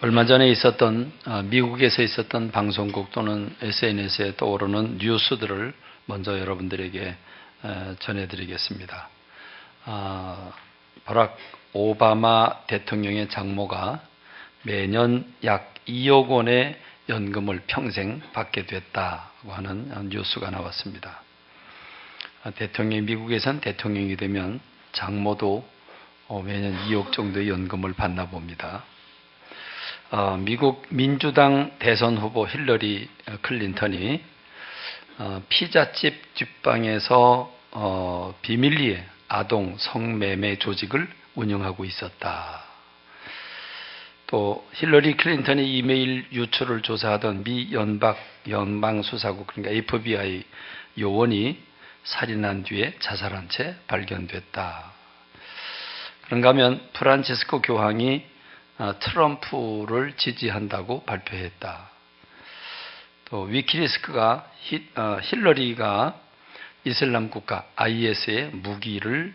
얼마 전에 있었던 미국에서 있었던 방송국 또는 SNS에 떠오르는 뉴스들을 먼저 여러분들에게 전해드리겠습니다. 버락 오바마 대통령의 장모가 매년 약 2억 원의 연금을 평생 받게 됐다고 하는 뉴스가 나왔습니다. 미국에선 대통령이 되면 장모도 매년 2억 정도의 연금을 받나 봅니다. 미국 민주당 대선 후보 힐러리 클린턴이 피자집 뒷방에서 비밀리에 아동 성매매 조직을 운영하고 있었다. 또 힐러리 클린턴이 이메일 유출을 조사하던 미 연방수사국 그러니까 FBI 요원이 살인한 뒤에 자살한 채 발견됐다. 그런가 하면 프란치스코 교황이 트럼프를 지지한다고 발표했다. 또 위키리스크가 힐러리가 이슬람 국가 IS의 무기를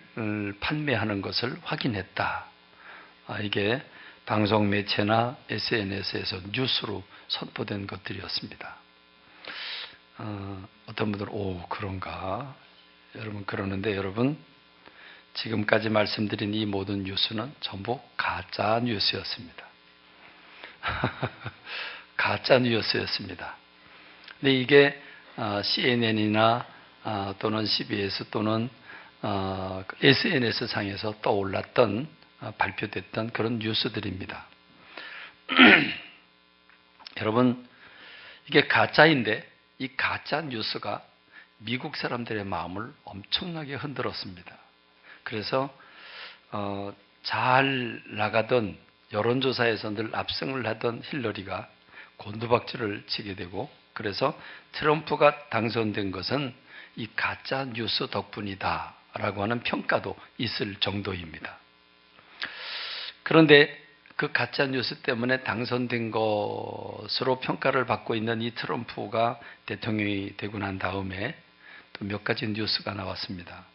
판매하는 것을 확인했다. 이게 방송 매체나 SNS에서 뉴스로 선포된 것들이었습니다. 어떤 분들은 그런가? 여러분 그러는데 여러분 지금까지 말씀드린 이 모든 뉴스는 전부 가짜 뉴스였습니다. 가짜 뉴스였습니다. 근데 이게 CNN이나 또는 CBS 또는 SNS 상에서 떠올랐던 발표됐던 그런 뉴스들입니다. 여러분 이게 가짜인데 이 가짜 뉴스가 미국 사람들의 마음을 엄청나게 흔들었습니다. 그래서 잘 나가던 여론조사에서 늘 압승을 하던 힐러리가 곤두박질을 치게 되고 그래서 트럼프가 당선된 것은 이 가짜 뉴스 덕분이다 라고 하는 평가도 있을 정도입니다. 그런데 그 가짜 뉴스 때문에 당선된 것으로 평가를 받고 있는 이 트럼프가 대통령이 되고 난 다음에 또 몇 가지 뉴스가 나왔습니다.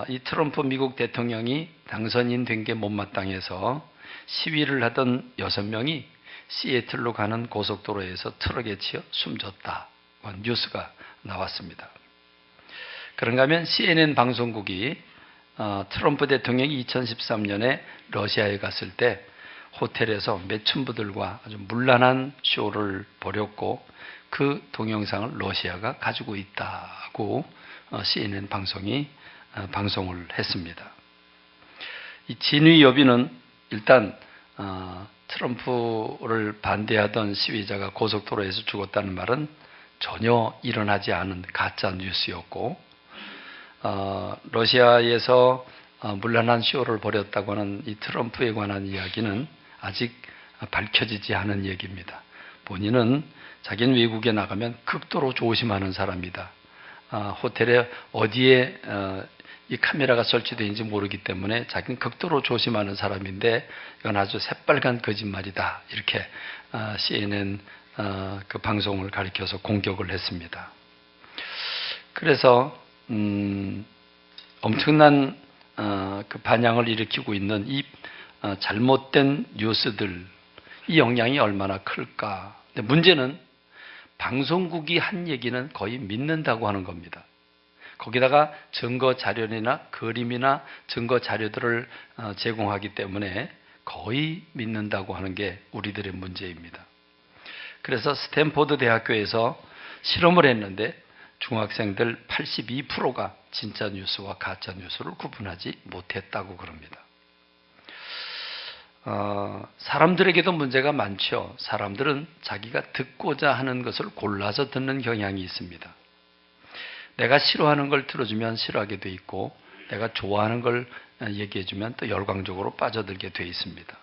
이 트럼프 미국 대통령이 당선인 된 게 못마땅해서 시위를 하던 6명이 시애틀로 가는 고속도로에서 트럭에 치여 숨졌다. 뉴스가 나왔습니다. 그런가 하면 CNN 방송국이 트럼프 대통령이 2013년에 러시아에 갔을 때 호텔에서 매춘부들과 아주 문란한 쇼를 벌였고 그 동영상을 러시아가 가지고 있다고 CNN 방송이 방송을 했습니다. 이 진위 여비는 일단 트럼프를 반대하던 시위자가 고속도로에서 죽었다는 말은 전혀 일어나지 않은 가짜 뉴스였고 러시아에서 문란한 쇼를 벌였다고 하는 이 트럼프에 관한 이야기는 아직 밝혀지지 않은 얘기입니다. 본인은 자기는 외국에 나가면 극도로 조심하는 사람이다. 호텔에 어디에 이 카메라가 설치되어 있는지 모르기 때문에 자기는 극도로 조심하는 사람인데 이건 아주 새빨간 거짓말이다. 이렇게 CNN 그 방송을 가리켜서 공격을 했습니다. 그래서 엄청난 그 반향을 일으키고 있는 이 잘못된 뉴스들 이 영향이 얼마나 클까. 근데 문제는 방송국이 한 얘기는 거의 믿는다고 하는 겁니다. 거기다가 증거 자료나 그림이나 증거 자료들을 제공하기 때문에 거의 믿는다고 하는 게 우리들의 문제입니다. 그래서 스탠포드 대학교에서 실험을 했는데 중학생들 82%가 진짜 뉴스와 가짜 뉴스를 구분하지 못했다고 그럽니다. 사람들에게도 문제가 많죠. 사람들은 자기가 듣고자 하는 것을 골라서 듣는 경향이 있습니다. 내가 싫어하는 걸 들어주면 싫어하게 돼 있고 내가 좋아하는 걸 얘기해주면 또 열광적으로 빠져들게 돼 있습니다.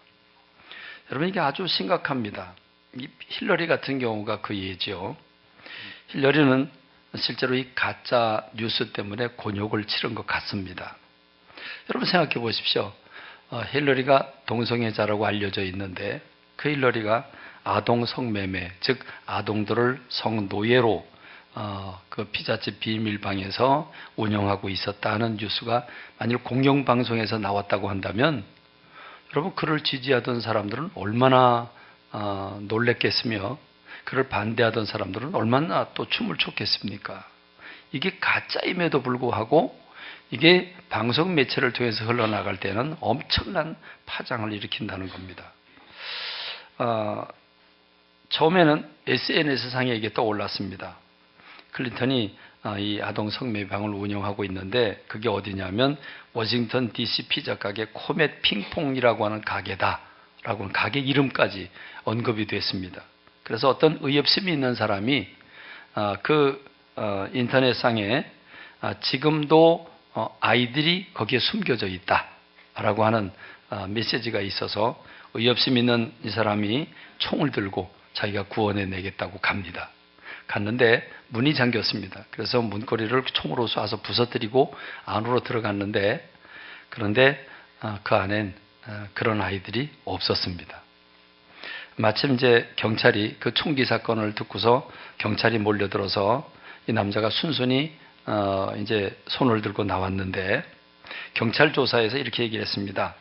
여러분 이게 아주 심각합니다. 이 힐러리 같은 경우가 그 예죠. 힐러리는 실제로 이 가짜 뉴스 때문에 곤욕을 치른 것 같습니다. 여러분 생각해 보십시오. 힐러리가 동성애자라고 알려져 있는데 그 힐러리가 아동 성매매, 즉 아동들을 성노예로 그 피자집 비밀방에서 운영하고 있었다는 뉴스가 만일 공영방송에서 나왔다고 한다면 여러분 그를 지지하던 사람들은 얼마나 놀랬겠으며 그를 반대하던 사람들은 얼마나 또 춤을 췄겠습니까? 이게 가짜임에도 불구하고 이게 방송 매체를 통해서 흘러나갈 때는 엄청난 파장을 일으킨다는 겁니다. 처음에는 SNS상에 이게 떠올랐습니다. 클린턴이 이 아동 성매매방을 운영하고 있는데 그게 어디냐면 워싱턴 DC 피자 가게 코멧 핑퐁이라고 하는 가게다라고 하는 가게 이름까지 언급이 됐습니다. 그래서 어떤 의협심이 있는 사람이 인터넷상에 지금도 아이들이 거기에 숨겨져 있다라고 하는 메시지가 있어서 의협심 있는 이 사람이 총을 들고 자기가 구원해 내겠다고 갑니다. 갔는데 문이 잠겼습니다. 그래서 문고리를 총으로 쏴서 부서뜨리고 안으로 들어갔는데 그런데 그 안엔 그런 아이들이 없었습니다. 마침 이제 경찰이 그 총기 사건을 듣고서 경찰이 몰려들어서 이 남자가 순순히 이제 손을 들고 나왔는데 경찰 조사에서 이렇게 얘기를 했습니다.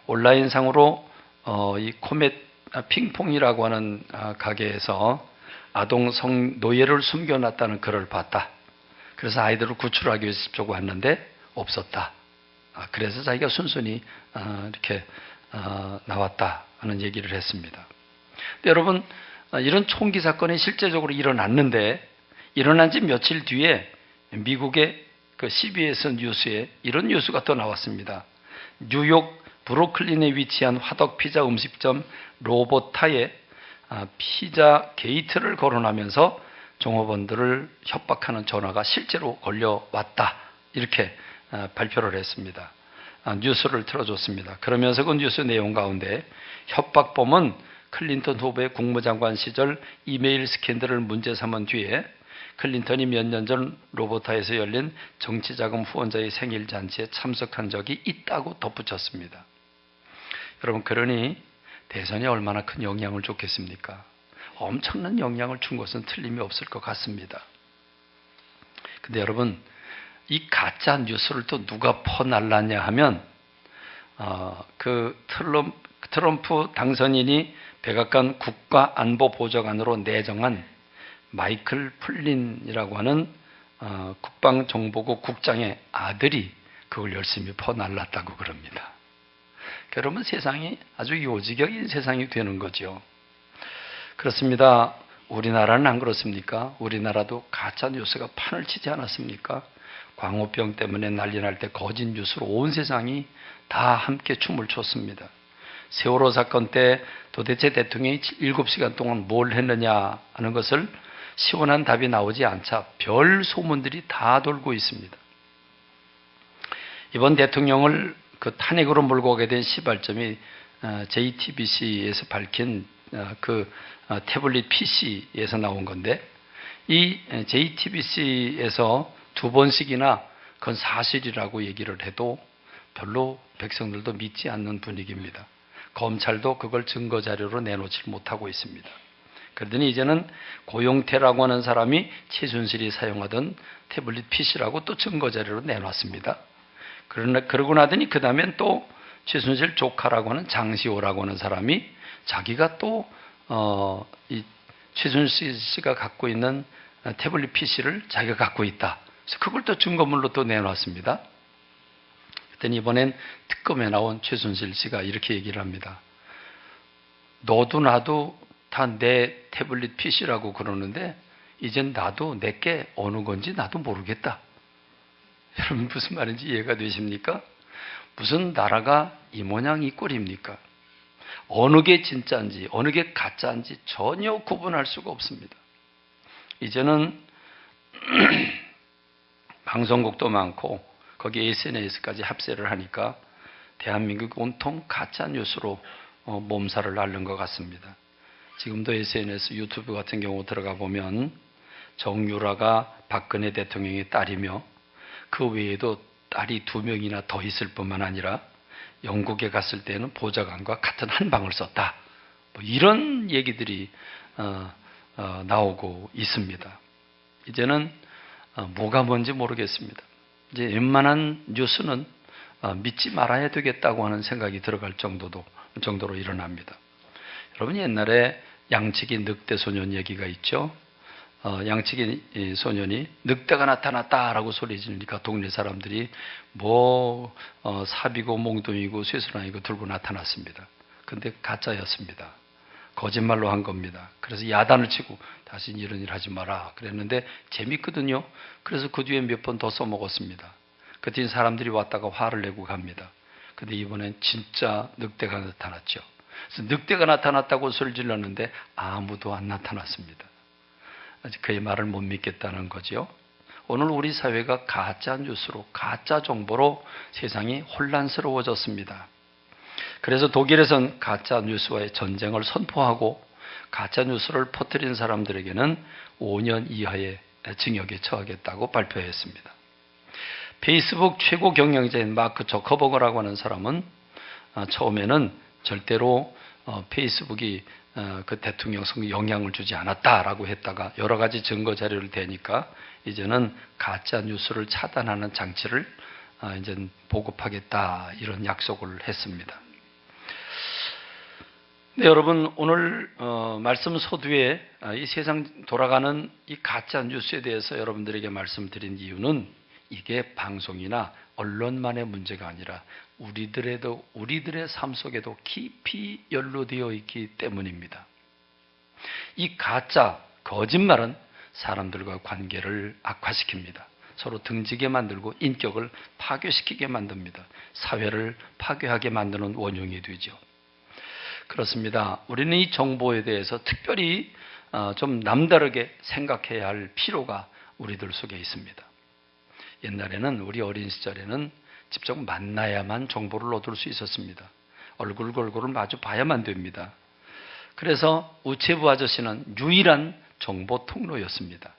온라인상으로 이 코멧 핑퐁이라고 하는 가게에서 아동 노예를 숨겨놨다는 글을 봤다. 그래서 아이들을 구출하기 위해서 집쪽 왔는데 없었다. 그래서 자기가 순순히 이렇게 나왔다 하는 얘기를 했습니다. 근데 여러분 이런 총기 사건이 실제적으로 일어났는데 일어난 지 며칠 뒤에 미국의 그 CBS 뉴스에 이런 뉴스가 또 나왔습니다. 뉴욕 브루클린에 위치한 화덕 피자 음식점 로보타에 피자 게이트를 거론하면서 종업원들을 협박하는 전화가 실제로 걸려왔다. 이렇게 발표를 했습니다. 뉴스를 틀어줬습니다. 그러면서 그 뉴스 내용 가운데 협박범은 클린턴 후보의 국무장관 시절 이메일 스캔들을 문제 삼은 뒤에 클린턴이 몇 년 전 로보타에서 열린 정치자금 후원자의 생일 잔치에 참석한 적이 있다고 덧붙였습니다. 여러분 그러니 대선에 얼마나 큰 영향을 줬겠습니까? 엄청난 영향을 준 것은 틀림이 없을 것 같습니다. 근데 여러분 이 가짜 뉴스를 또 누가 퍼날랐냐 하면 그 트럼프 당선인이 백악관 국가안보보좌관으로 내정한 마이클 플린이라고 하는 국방정보국 국장의 아들이 그걸 열심히 퍼날랐다고 그럽니다. 그러면 세상이 아주 요지경인 세상이 되는 거죠. 그렇습니다. 우리나라는 안 그렇습니까? 우리나라도 가짜 뉴스가 판을 치지 않았습니까? 광우병 때문에 난리 날 때 거짓 뉴스로 온 세상이 다 함께 춤을 췄습니다. 세월호 사건 때 도대체 대통령이 7시간 동안 뭘 했느냐 하는 것을 시원한 답이 나오지 않자 별 소문들이 다 돌고 있습니다. 이번 대통령을 그 탄핵으로 몰고 가게 된 시발점이 JTBC에서 밝힌 그 태블릿 PC에서 나온 건데 이 JTBC에서 2번씩이나 그건 사실이라고 얘기를 해도 별로 백성들도 믿지 않는 분위기입니다. 검찰도 그걸 증거자료로 내놓지 못하고 있습니다. 그러더니 이제는 고용태라고 하는 사람이 최순실이 사용하던 태블릿 PC라고 또 증거자료로 내놨습니다. 그러고 나더니 그 다음엔 또 최순실 조카라고 하는 장시호라고 하는 사람이 자기가 또 이 최순실 씨가 갖고 있는 태블릿 PC를 자기가 갖고 있다. 그래서 그걸 또 증거물로 또 내놨습니다. 그랬더니 이번엔 특검에 나온 최순실 씨가 이렇게 얘기를 합니다. 너도 나도 다 내 태블릿 PC라고 그러는데 이젠 나도 내게 어느 건지 나도 모르겠다. 여러분 무슨 말인지 이해가 되십니까? 무슨 나라가 이 모양 이 꼴입니까? 어느 게 진짜인지 어느 게 가짜인지 전혀 구분할 수가 없습니다. 이제는 방송국도 많고 거기에 SNS까지 합세를 하니까 대한민국 온통 가짜 뉴스로 몸살을 앓는 것 같습니다. 지금도 SNS, 유튜브 같은 경우 들어가 보면 정유라가 박근혜 대통령의 딸이며 그 외에도 딸이 2명이나 더 있을 뿐만 아니라 영국에 갔을 때는 보좌관과 같은 한 방을 썼다. 뭐 이런 얘기들이 나오고 있습니다. 이제는 뭐가 뭔지 모르겠습니다. 이제 웬만한 뉴스는 믿지 말아야 되겠다고 하는 생각이 들어갈 정도로 일어납니다. 여러분 옛날에 양치기 늑대 소년 얘기가 있죠. 양치기 소년이 늑대가 나타났다라고 소리 지르니까 동네 사람들이 삽이고 몽둥이고 쇠사랑이고 들고 나타났습니다. 근데 가짜였습니다. 거짓말로 한 겁니다. 그래서 야단을 치고 다시 이런 일 하지 마라 그랬는데 재밌거든요. 그래서 그 뒤에 몇 번 더 써먹었습니다. 그 뒤에 사람들이 왔다가 화를 내고 갑니다. 근데 이번엔 진짜 늑대가 나타났죠. 그래서 늑대가 나타났다고 소리를 질렀는데 아무도 안 나타났습니다. 아직 그의 말을 못 믿겠다는 거죠. 오늘 우리 사회가 가짜 뉴스로, 가짜 정보로 세상이 혼란스러워졌습니다. 그래서 독일에선 가짜 뉴스와의 전쟁을 선포하고 가짜 뉴스를 퍼뜨린 사람들에게는 5년 이하의 징역에 처하겠다고 발표했습니다. 페이스북 최고 경영자인 마크 저커버그라고 하는 사람은 처음에는 절대로 페이스북이 그 대통령 선거에 영향을 주지 않았다라고 했다가 여러 가지 증거 자료를 대니까 이제는 가짜 뉴스를 차단하는 장치를 이제 보급하겠다 이런 약속을 했습니다. 네, 여러분 오늘 말씀 서두에 이 세상 돌아가는 이 가짜 뉴스에 대해서 여러분들에게 말씀드린 이유는 이게 방송이나 언론만의 문제가 아니라 우리들의 삶 속에도 깊이 연루되어 있기 때문입니다. 이 가짜, 거짓말은 사람들과 관계를 악화시킵니다. 서로 등지게 만들고 인격을 파괴시키게 만듭니다. 사회를 파괴하게 만드는 원흉이 되죠. 그렇습니다. 우리는 이 정보에 대해서 특별히 좀 남다르게 생각해야 할 필요가 우리들 속에 있습니다. 옛날에는 우리 어린 시절에는 직접 만나야만 정보를 얻을 수 있었습니다. 얼굴을 마주 봐야만 됩니다. 그래서 우체부 아저씨는 유일한 정보 통로였습니다.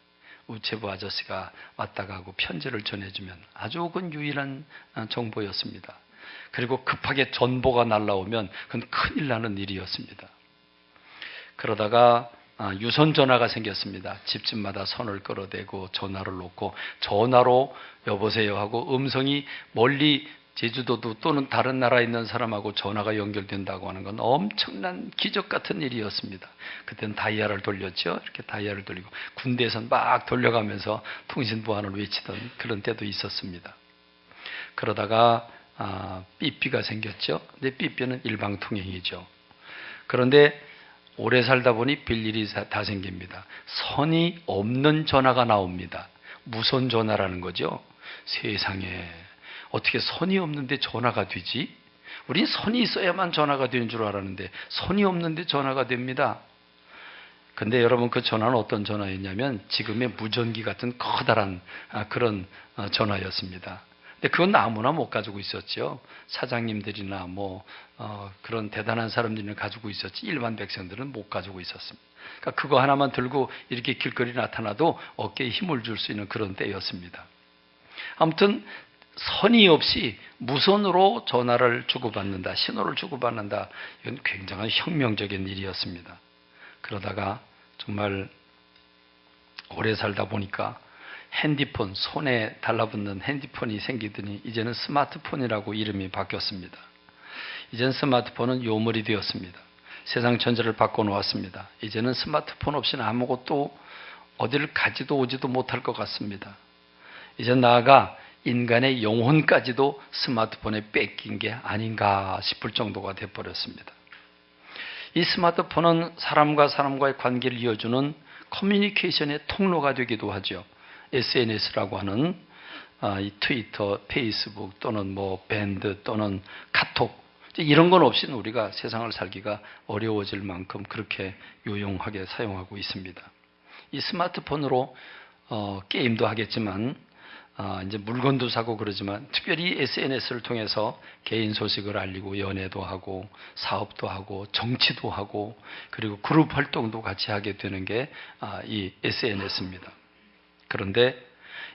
우체부 아저씨가 왔다 가고 편지를 전해주면 아주 그건 유일한 정보였습니다. 그리고 급하게 전보가 날라오면 그건 큰일 나는 일이었습니다. 그러다가 유선 전화가 생겼습니다. 집집마다 선을 끌어대고 전화를 놓고 전화로 여보세요 하고 음성이 멀리 제주도도 또는 다른 나라에 있는 사람하고 전화가 연결된다고 하는 건 엄청난 기적 같은 일이었습니다. 그때는 다이ヤ를 돌렸죠. 이렇게 다이야를 돌리고 군대에서는 막 돌려가면서 통신 보안을 외치던 그런 때도 있었습니다. 그러다가 삐삐가 생겼죠. 근데 삐삐는 일방통행이죠. 그런데 오래 살다 보니 별일이 다 생깁니다. 선이 없는 전화가 나옵니다. 무선 전화라는 거죠. 세상에 어떻게 선이 없는데 전화가 되지? 우린 선이 있어야만 전화가 되는 줄 알았는데 선이 없는데 전화가 됩니다. 근데 여러분 그 전화는 어떤 전화였냐면 지금의 무전기 같은 커다란 그런 전화였습니다. 근데 그건 아무나 못 가지고 있었죠. 사장님들이나 그런 대단한 사람들은 가지고 있었지 일반 백성들은 못 가지고 있었습니다. 그러니까 그거 하나만 들고 이렇게 길거리 나타나도 어깨에 힘을 줄 수 있는 그런 때였습니다. 아무튼 선이 없이 무선으로 전화를 주고받는다, 신호를 주고받는다. 이건 굉장한 혁명적인 일이었습니다. 그러다가 정말 오래 살다 보니까 핸드폰, 손에 달라붙는 핸드폰이 생기더니 이제는 스마트폰이라고 이름이 바뀌었습니다. 이제는 스마트폰은 요물이 되었습니다. 세상 전체를 바꿔놓았습니다. 이제는 스마트폰 없이는 아무것도 어디를 가지도 오지도 못할 것 같습니다. 이제 나아가 인간의 영혼까지도 스마트폰에 뺏긴 게 아닌가 싶을 정도가 돼버렸습니다. 이 스마트폰은 사람과 사람과의 관계를 이어주는 커뮤니케이션의 통로가 되기도 하죠. SNS라고 하는 이 트위터, 페이스북 또는 밴드 또는 카톡 이런 건 없이는 우리가 세상을 살기가 어려워질 만큼 그렇게 유용하게 사용하고 있습니다. 이 스마트폰으로 게임도 하겠지만 이제 물건도 사고 그러지만 특별히 SNS를 통해서 개인 소식을 알리고 연애도 하고 사업도 하고 정치도 하고 그리고 그룹 활동도 같이 하게 되는 게 이 SNS입니다. 그런데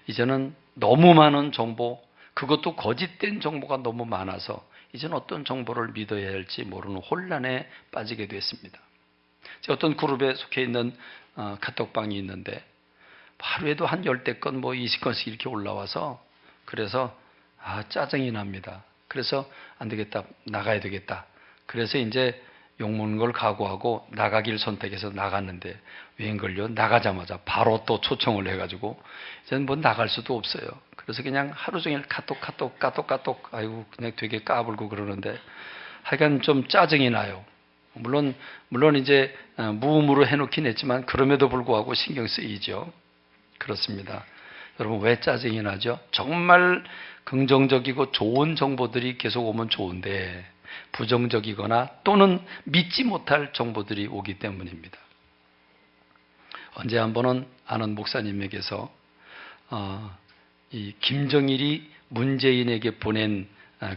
이제는 너무 많은 정보, 그것도 거짓된 정보가 너무 많아서 이제는 어떤 정보를 믿어야 할지 모르는 혼란에 빠지게 됐습니다. 어떤 그룹에 속해 있는 카톡방이 있는데 하루에도 한 10대 건 20건씩 이렇게 올라와서 그래서 짜증이 납니다. 그래서 안 되겠다, 나가야 되겠다. 그래서 이제 욕먹는 걸 각오하고 나가기를 선택해서 나갔는데 웬걸요? 나가자마자 바로 또 초청을 해가지고 이제는 뭐 나갈 수도 없어요. 그래서 그냥 하루 종일 카톡 아이고 그냥 되게 까불고 그러는데 하여간 좀 짜증이 나요. 물론 이제 무음으로 해놓긴 했지만 그럼에도 불구하고 신경 쓰이죠. 그렇습니다. 여러분 왜 짜증이 나죠? 정말 긍정적이고 좋은 정보들이 계속 오면 좋은데 부정적이거나 또는 믿지 못할 정보들이 오기 때문입니다. 언제 한 번은 아는 목사님에게서 이 김정일이 문재인에게 보낸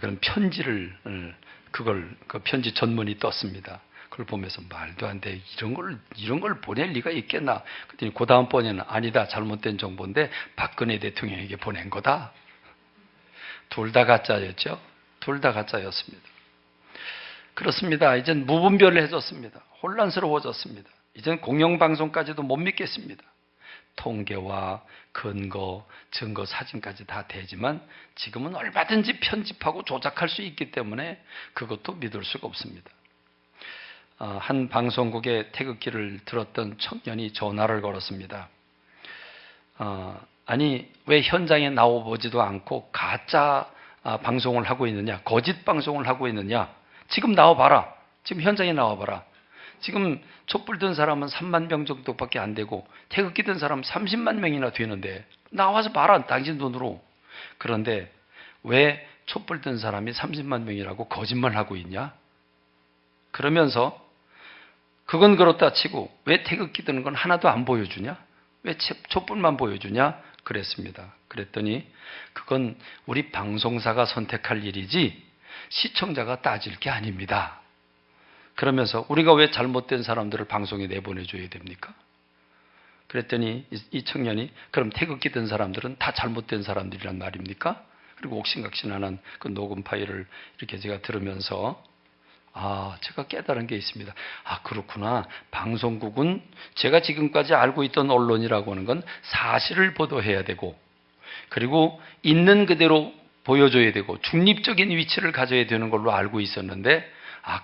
그런 편지를 그 편지 전문이 떴습니다. 그걸 보면서 말도 안 돼. 이런 걸 보낼 리가 있겠나. 그랬더니 그 다음번에는 아니다. 잘못된 정보인데 박근혜 대통령에게 보낸 거다. 둘 다 가짜였죠. 둘 다 가짜였습니다. 그렇습니다. 이젠 무분별해졌습니다. 혼란스러워졌습니다. 이젠 공영방송까지도 못 믿겠습니다. 통계와 근거, 증거, 사진까지 다 되지만 지금은 얼마든지 편집하고 조작할 수 있기 때문에 그것도 믿을 수가 없습니다. 한 방송국의 태극기를 들었던 청년이 전화를 걸었습니다. 아니 왜 현장에 나와보지도 않고 가짜 방송을 하고 있느냐, 거짓 방송을 하고 있느냐, 지금 나와봐라. 지금 현장에 나와봐라. 지금 촛불 든 사람은 3만 명 정도밖에 안 되고 태극기 든 사람은 30만 명이나 되는데 나와서 봐라. 당신 돈으로. 그런데 왜 촛불 든 사람이 30만 명이라고 거짓말하고 있냐? 그러면서 그건 그렇다 치고 왜 태극기 드는 건 하나도 안 보여주냐? 왜 촛불만 보여주냐? 그랬습니다. 그랬더니 그건 우리 방송사가 선택할 일이지 시청자가 따질 게 아닙니다. 그러면서 우리가 왜 잘못된 사람들을 방송에 내보내줘야 됩니까? 그랬더니 이 청년이 그럼 태극기 든 사람들은 다 잘못된 사람들이란 말입니까? 그리고 옥신각신하는 그 녹음 파일을 이렇게 제가 들으면서 제가 깨달은 게 있습니다. 그렇구나. 방송국은 제가 지금까지 알고 있던 언론이라고 하는 건 사실을 보도해야 되고 그리고 있는 그대로 보여줘야 되고 중립적인 위치를 가져야 되는 걸로 알고 있었는데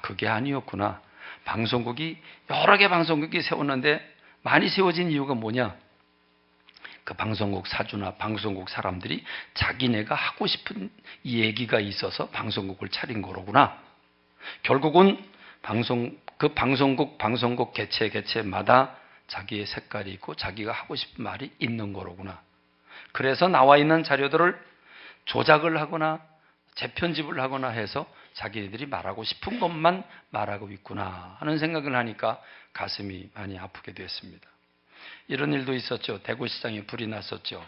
그게 아니었구나. 방송국이 여러 개 방송국이 세웠는데 많이 세워진 이유가 뭐냐? 그 방송국 사주나 방송국 사람들이 자기네가 하고 싶은 얘기가 있어서 방송국을 차린 거로구나. 결국은 방송국 개체마다 자기의 색깔이 있고 자기가 하고 싶은 말이 있는 거로구나. 그래서 나와 있는 자료들을 조작을 하거나 재편집을 하거나 해서 자기네들이 말하고 싶은 것만 말하고 있구나 하는 생각을 하니까 가슴이 많이 아프게 됐습니다. 이런 일도 있었죠. 대구시장에 불이 났었죠.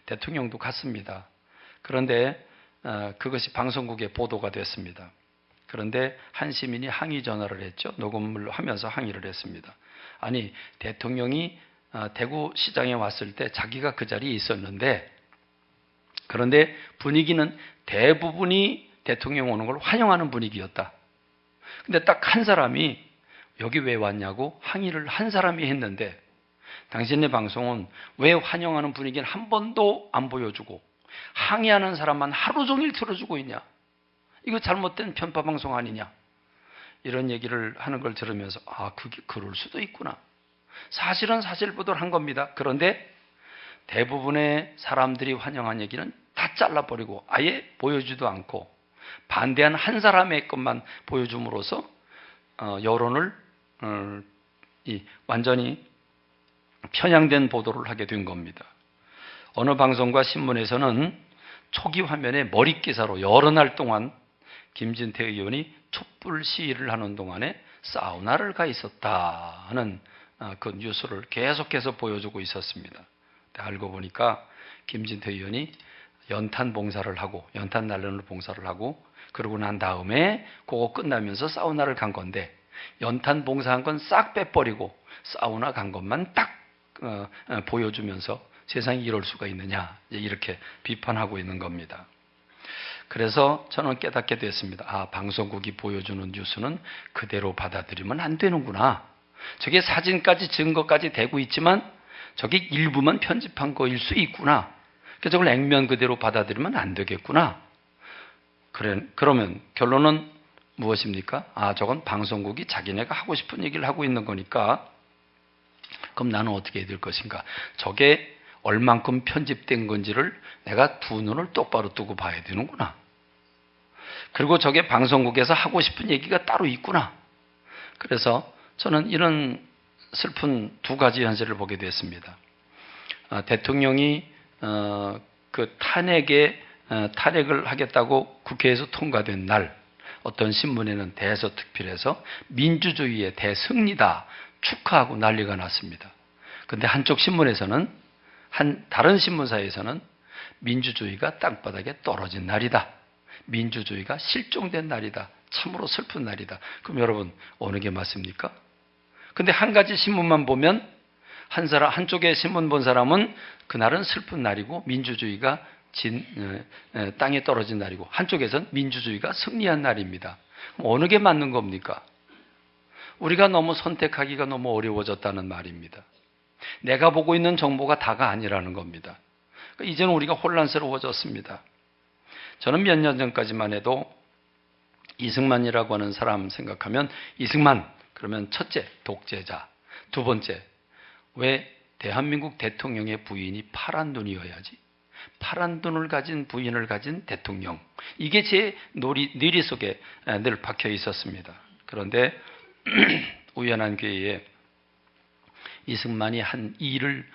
대통령도 갔습니다. 그런데 그것이 방송국에 보도가 됐습니다. 그런데 한 시민이 항의 전화를 했죠. 녹음을 하면서 항의를 했습니다. 아니 대통령이 대구시장에 왔을 때 자기가 그 자리에 있었는데 그런데 분위기는 대부분이 대통령 오는 걸 환영하는 분위기였다. 근데 딱 한 사람이 여기 왜 왔냐고 항의를 한 사람이 했는데 당신네 방송은 왜 환영하는 분위기는 한 번도 안 보여주고 항의하는 사람만 하루 종일 틀어주고 있냐. 이거 잘못된 편파 방송 아니냐. 이런 얘기를 하는 걸 들으면서 그게 그럴 수도 있구나. 사실은 사실 보도를 한 겁니다. 그런데 대부분의 사람들이 환영한 얘기는 다 잘라버리고 아예 보여주지도 않고 반대한 한 사람의 것만 보여줌으로써 여론을 완전히 편향된 보도를 하게 된 겁니다. 어느 방송과 신문에서는 초기 화면에 머리 기사로 여러 날 동안 김진태 의원이 촛불 시위를 하는 동안에 사우나를 가 있었다 하는 그 뉴스를 계속해서 보여주고 있었습니다. 알고 보니까 김진태 의원이 연탄 난로를 봉사를 하고 그러고 난 다음에 그거 끝나면서 사우나를 간 건데 연탄 봉사한 건 싹 빼버리고 사우나 간 것만 딱 보여주면서 세상이 이럴 수가 있느냐 이렇게 비판하고 있는 겁니다. 그래서 저는 깨닫게 됐습니다. 방송국이 보여주는 뉴스는 그대로 받아들이면 안 되는구나. 저게 사진까지 증거까지 되고 있지만 저게 일부만 편집한 거일 수 있구나. 그래서 저걸 액면 그대로 받아들이면 안 되겠구나. 그러면 결론은 무엇입니까? 저건 방송국이 자기네가 하고 싶은 얘기를 하고 있는 거니까 그럼 나는 어떻게 해야 될 것인가? 저게 얼만큼 편집된 건지를 내가 두 눈을 똑바로 뜨고 봐야 되는구나. 그리고 저게 방송국에서 하고 싶은 얘기가 따로 있구나. 그래서 저는 이런 슬픈 두 가지 현실을 보게 됐습니다. 대통령이 그 탄핵을 하겠다고 국회에서 통과된 날 어떤 신문에는 대서특필해서 민주주의의 대승리다 축하하고 난리가 났습니다. 그런데 한쪽 신문에서는 다른 신문사에서는 민주주의가 땅바닥에 떨어진 날이다. 민주주의가 실종된 날이다. 참으로 슬픈 날이다. 그럼 여러분 어느 게 맞습니까? 근데 한 가지 신문만 보면 한쪽에 신문 본 사람은 그날은 슬픈 날이고 민주주의가 땅에 떨어진 날이고 한쪽에서는 민주주의가 승리한 날입니다. 그럼 어느 게 맞는 겁니까? 우리가 너무 선택하기가 너무 어려워졌다는 말입니다. 내가 보고 있는 정보가 다가 아니라는 겁니다. 이제는 우리가 혼란스러워졌습니다. 저는 몇 년 전까지만 해도 이승만이라고 하는 사람 생각하면 이승만 그러면 첫째 독재자, 두 번째 왜 대한민국 대통령의 부인이 파란 눈이어야지? 파란 눈을 가진 부인을 가진 대통령. 이게 제 뇌리 속에 늘 박혀 있었습니다. 그런데 우연한 기회에 이승만이 한 일을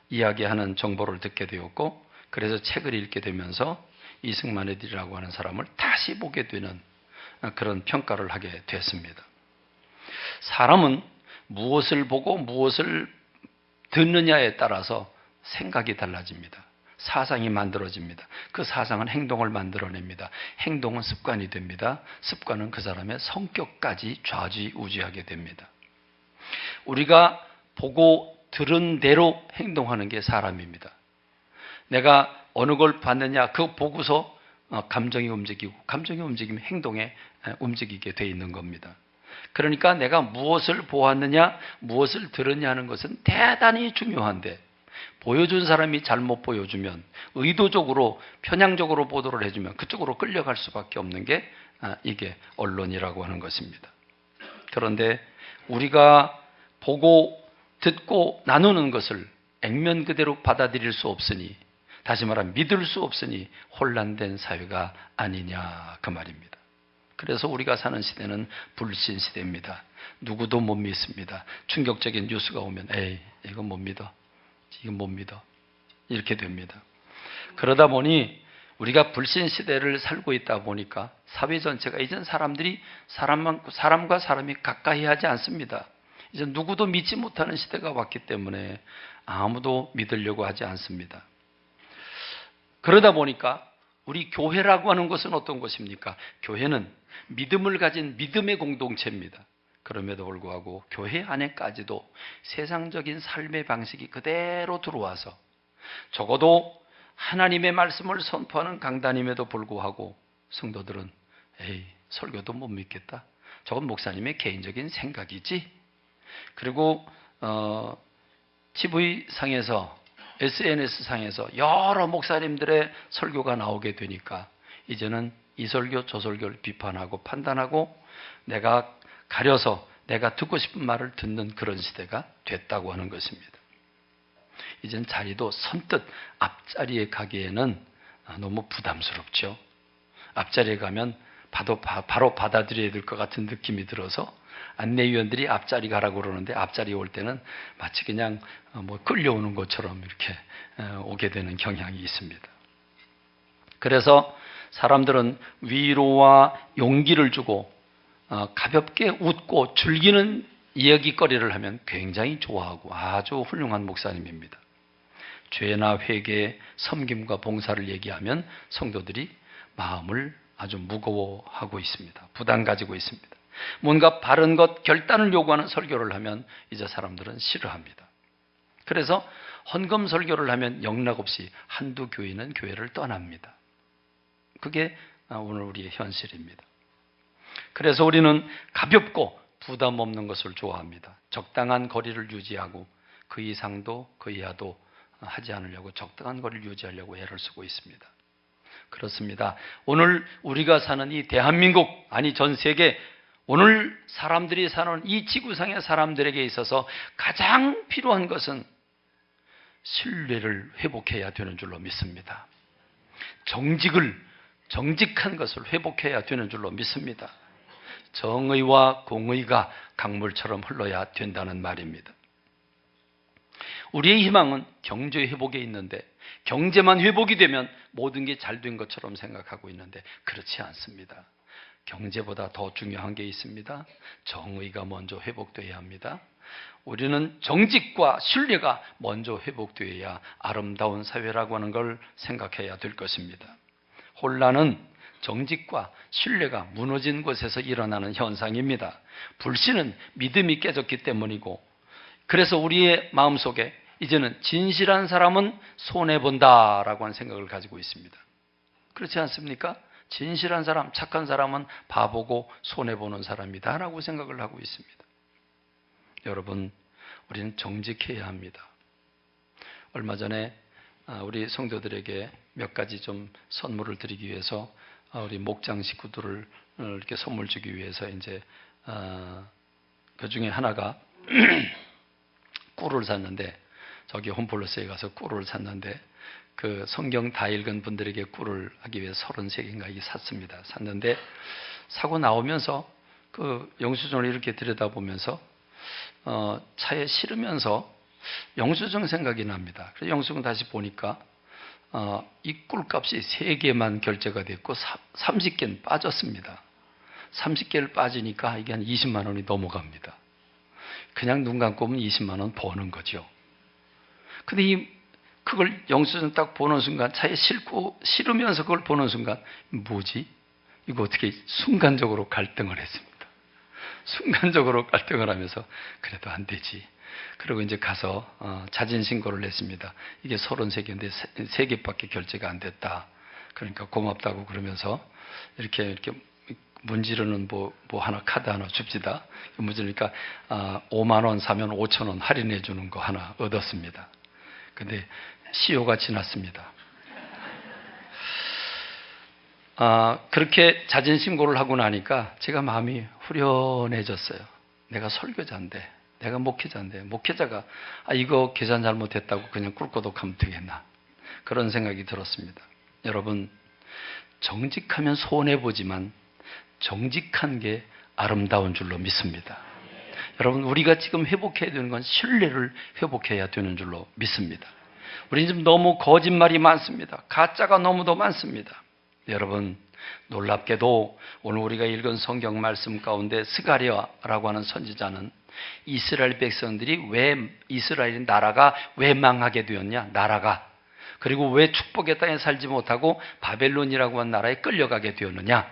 이야기하는 정보를 듣게 되었고 그래서 책을 읽게 되면서 이승만의 일이라고 하는 사람을 다시 보게 되는 그런 평가를 하게 됐습니다. 사람은 무엇을 보고 무엇을 듣느냐에 따라서 생각이 달라집니다. 사상이 만들어집니다. 그 사상은 행동을 만들어냅니다. 행동은 습관이 됩니다. 습관은 그 사람의 성격까지 좌지우지하게 됩니다. 우리가 보고 들은 대로 행동하는 게 사람입니다. 내가 어느 걸 봤느냐 그 보고서 감정이 움직이고 감정이 움직이면 행동에 움직이게 돼 있는 겁니다. 그러니까 내가 무엇을 보았느냐 무엇을 들었냐 하는 것은 대단히 중요한데 보여준 사람이 잘못 보여주면 의도적으로 편향적으로 보도를 해주면 그쪽으로 끌려갈 수밖에 없는 게 이게 언론이라고 하는 것입니다. 그런데 우리가 보고 듣고 나누는 것을 액면 그대로 받아들일 수 없으니 다시 말하면 믿을 수 없으니 혼란된 사회가 아니냐 그 말입니다. 그래서 우리가 사는 시대는 불신 시대입니다. 누구도 못 믿습니다. 충격적인 뉴스가 오면 에이 이건 못 믿어. 이건 못 믿어. 이렇게 됩니다. 그러다 보니 우리가 불신 시대를 살고 있다 보니까 사회 전체가 이젠 사람들이 사람과 사람이 가까이 하지 않습니다. 이제 누구도 믿지 못하는 시대가 왔기 때문에 아무도 믿으려고 하지 않습니다. 그러다 보니까 우리 교회라고 하는 것은 어떤 것입니까? 교회는 믿음을 가진 믿음의 공동체입니다. 그럼에도 불구하고 교회 안에까지도 세상적인 삶의 방식이 그대로 들어와서 적어도 하나님의 말씀을 선포하는 강단임에도 불구하고 성도들은 에이 설교도 못 믿겠다. 저건 목사님의 개인적인 생각이지. 그리고 TV상에서 SNS상에서 여러 목사님들의 설교가 나오게 되니까 이제는 이 설교 저 설교를 비판하고 판단하고 내가 가려서 내가 듣고 싶은 말을 듣는 그런 시대가 됐다고 하는 것입니다. 이젠 자리도 선뜻 앞자리에 가기에는 너무 부담스럽죠. 앞자리에 가면 바로 받아들여야 될 것 같은 느낌이 들어서 안내위원들이 앞자리 가라고 그러는데 앞자리에 올 때는 마치 그냥 끌려오는 것처럼 이렇게 오게 되는 경향이 있습니다. 그래서 사람들은 위로와 용기를 주고 가볍게 웃고 즐기는 이야기거리를 하면 굉장히 좋아하고 아주 훌륭한 목사님입니다. 죄나 회개, 섬김과 봉사를 얘기하면 성도들이 마음을 아주 무거워하고 있습니다. 부담 가지고 있습니다. 뭔가 바른 것, 결단을 요구하는 설교를 하면 이제 사람들은 싫어합니다. 그래서 헌금 설교를 하면 영락없이 한두 교인은 교회를 떠납니다. 그게 오늘 우리의 현실입니다. 그래서 우리는 가볍고 부담 없는 것을 좋아합니다. 적당한 거리를 유지하고 그 이상도 그 이하도 하지 않으려고 적당한 거리를 유지하려고 애를 쓰고 있습니다. 그렇습니다. 오늘 우리가 사는 이 대한민국, 아니 전 세계, 오늘 사람들이 사는 이 지구상의 사람들에게 있어서 가장 필요한 것은 신뢰를 회복해야 되는 줄로 믿습니다. 정직한 것을 회복해야 되는 줄로 믿습니다. 정의와 공의가 강물처럼 흘러야 된다는 말입니다. 우리의 희망은 경제 회복에 있는데, 경제만 회복이 되면 모든 게 잘 된 것처럼 생각하고 있는데 그렇지 않습니다. 경제보다 더 중요한 게 있습니다. 정의가 먼저 회복되어야 합니다. 우리는 정직과 신뢰가 먼저 회복되어야 아름다운 사회라고 하는 걸 생각해야 될 것입니다. 혼란은 정직과 신뢰가 무너진 곳에서 일어나는 현상입니다. 불신은 믿음이 깨졌기 때문이고, 그래서 우리의 마음속에 이제는 진실한 사람은 손해본다라고 하는 생각을 가지고 있습니다. 그렇지 않습니까? 진실한 사람, 착한 사람은 바보고 손해보는 사람이다 라고 생각을 하고 있습니다. 여러분, 우리는 정직해야 합니다. 얼마 전에 우리 성도들에게 몇 가지 좀 선물을 드리기 위해서 우리 목장 식구들을 이렇게 선물 주기 위해서 이제 그 중에 하나가 꿀을 샀는데, 저기 홈플러스에 가서 꿀을 샀는데, 그 성경 다 읽은 분들에게 꿀을 하기 위해서 33개인가 샀습니다. 샀는데 사고 나오면서 그 영수증을 이렇게 들여다보면서 차에 실으면서 영수증 생각이 납니다. 그래서 영수증 다시 보니까 이 꿀값이 3개만 결제가 됐고 30개는 빠졌습니다. 30개를 빠지니까 이게 한 20만 원이 넘어갑니다. 그냥 눈 감고 보면 20만 원 버는 거죠. 근데 그걸 영수증 딱 보는 순간, 차에 실으면서 그걸 보는 순간, 뭐지? 이거 어떻게 순간적으로 갈등을 했습니다. 순간적으로 갈등을 하면서 그래도 안 되지. 그리고 이제 가서 자진 신고를 했습니다. 이게 33개인데 3개밖에 결제가 안 됐다. 그러니까 고맙다고 그러면서 이렇게 문지르는 뭐 하나 카드 하나 줍시다. 문지르니까 5만 원 사면 5천 원 할인해 주는 거 하나 얻었습니다. 근데 시효가 지났습니다. 그렇게 자진신고를 하고 나니까 제가 마음이 후련해졌어요. 내가 설교자인데, 내가 목회자인데, 목회자가 이거 계산 잘못했다고 그냥 꿀꼬독하면 되겠나, 그런 생각이 들었습니다. 여러분, 정직하면 손해보지만 정직한 게 아름다운 줄로 믿습니다. 여러분, 우리가 지금 회복해야 되는 건 신뢰를 회복해야 되는 줄로 믿습니다. 우리 지금 너무 거짓말이 많습니다. 가짜가 너무도 많습니다. 여러분, 놀랍게도 오늘 우리가 읽은 성경 말씀 가운데 스가랴라고 하는 선지자는 이스라엘 백성들이 이스라엘 나라가 왜 망하게 되었냐, 나라가, 그리고 왜 축복의 땅에 살지 못하고 바벨론이라고 하는 나라에 끌려가게 되었느냐,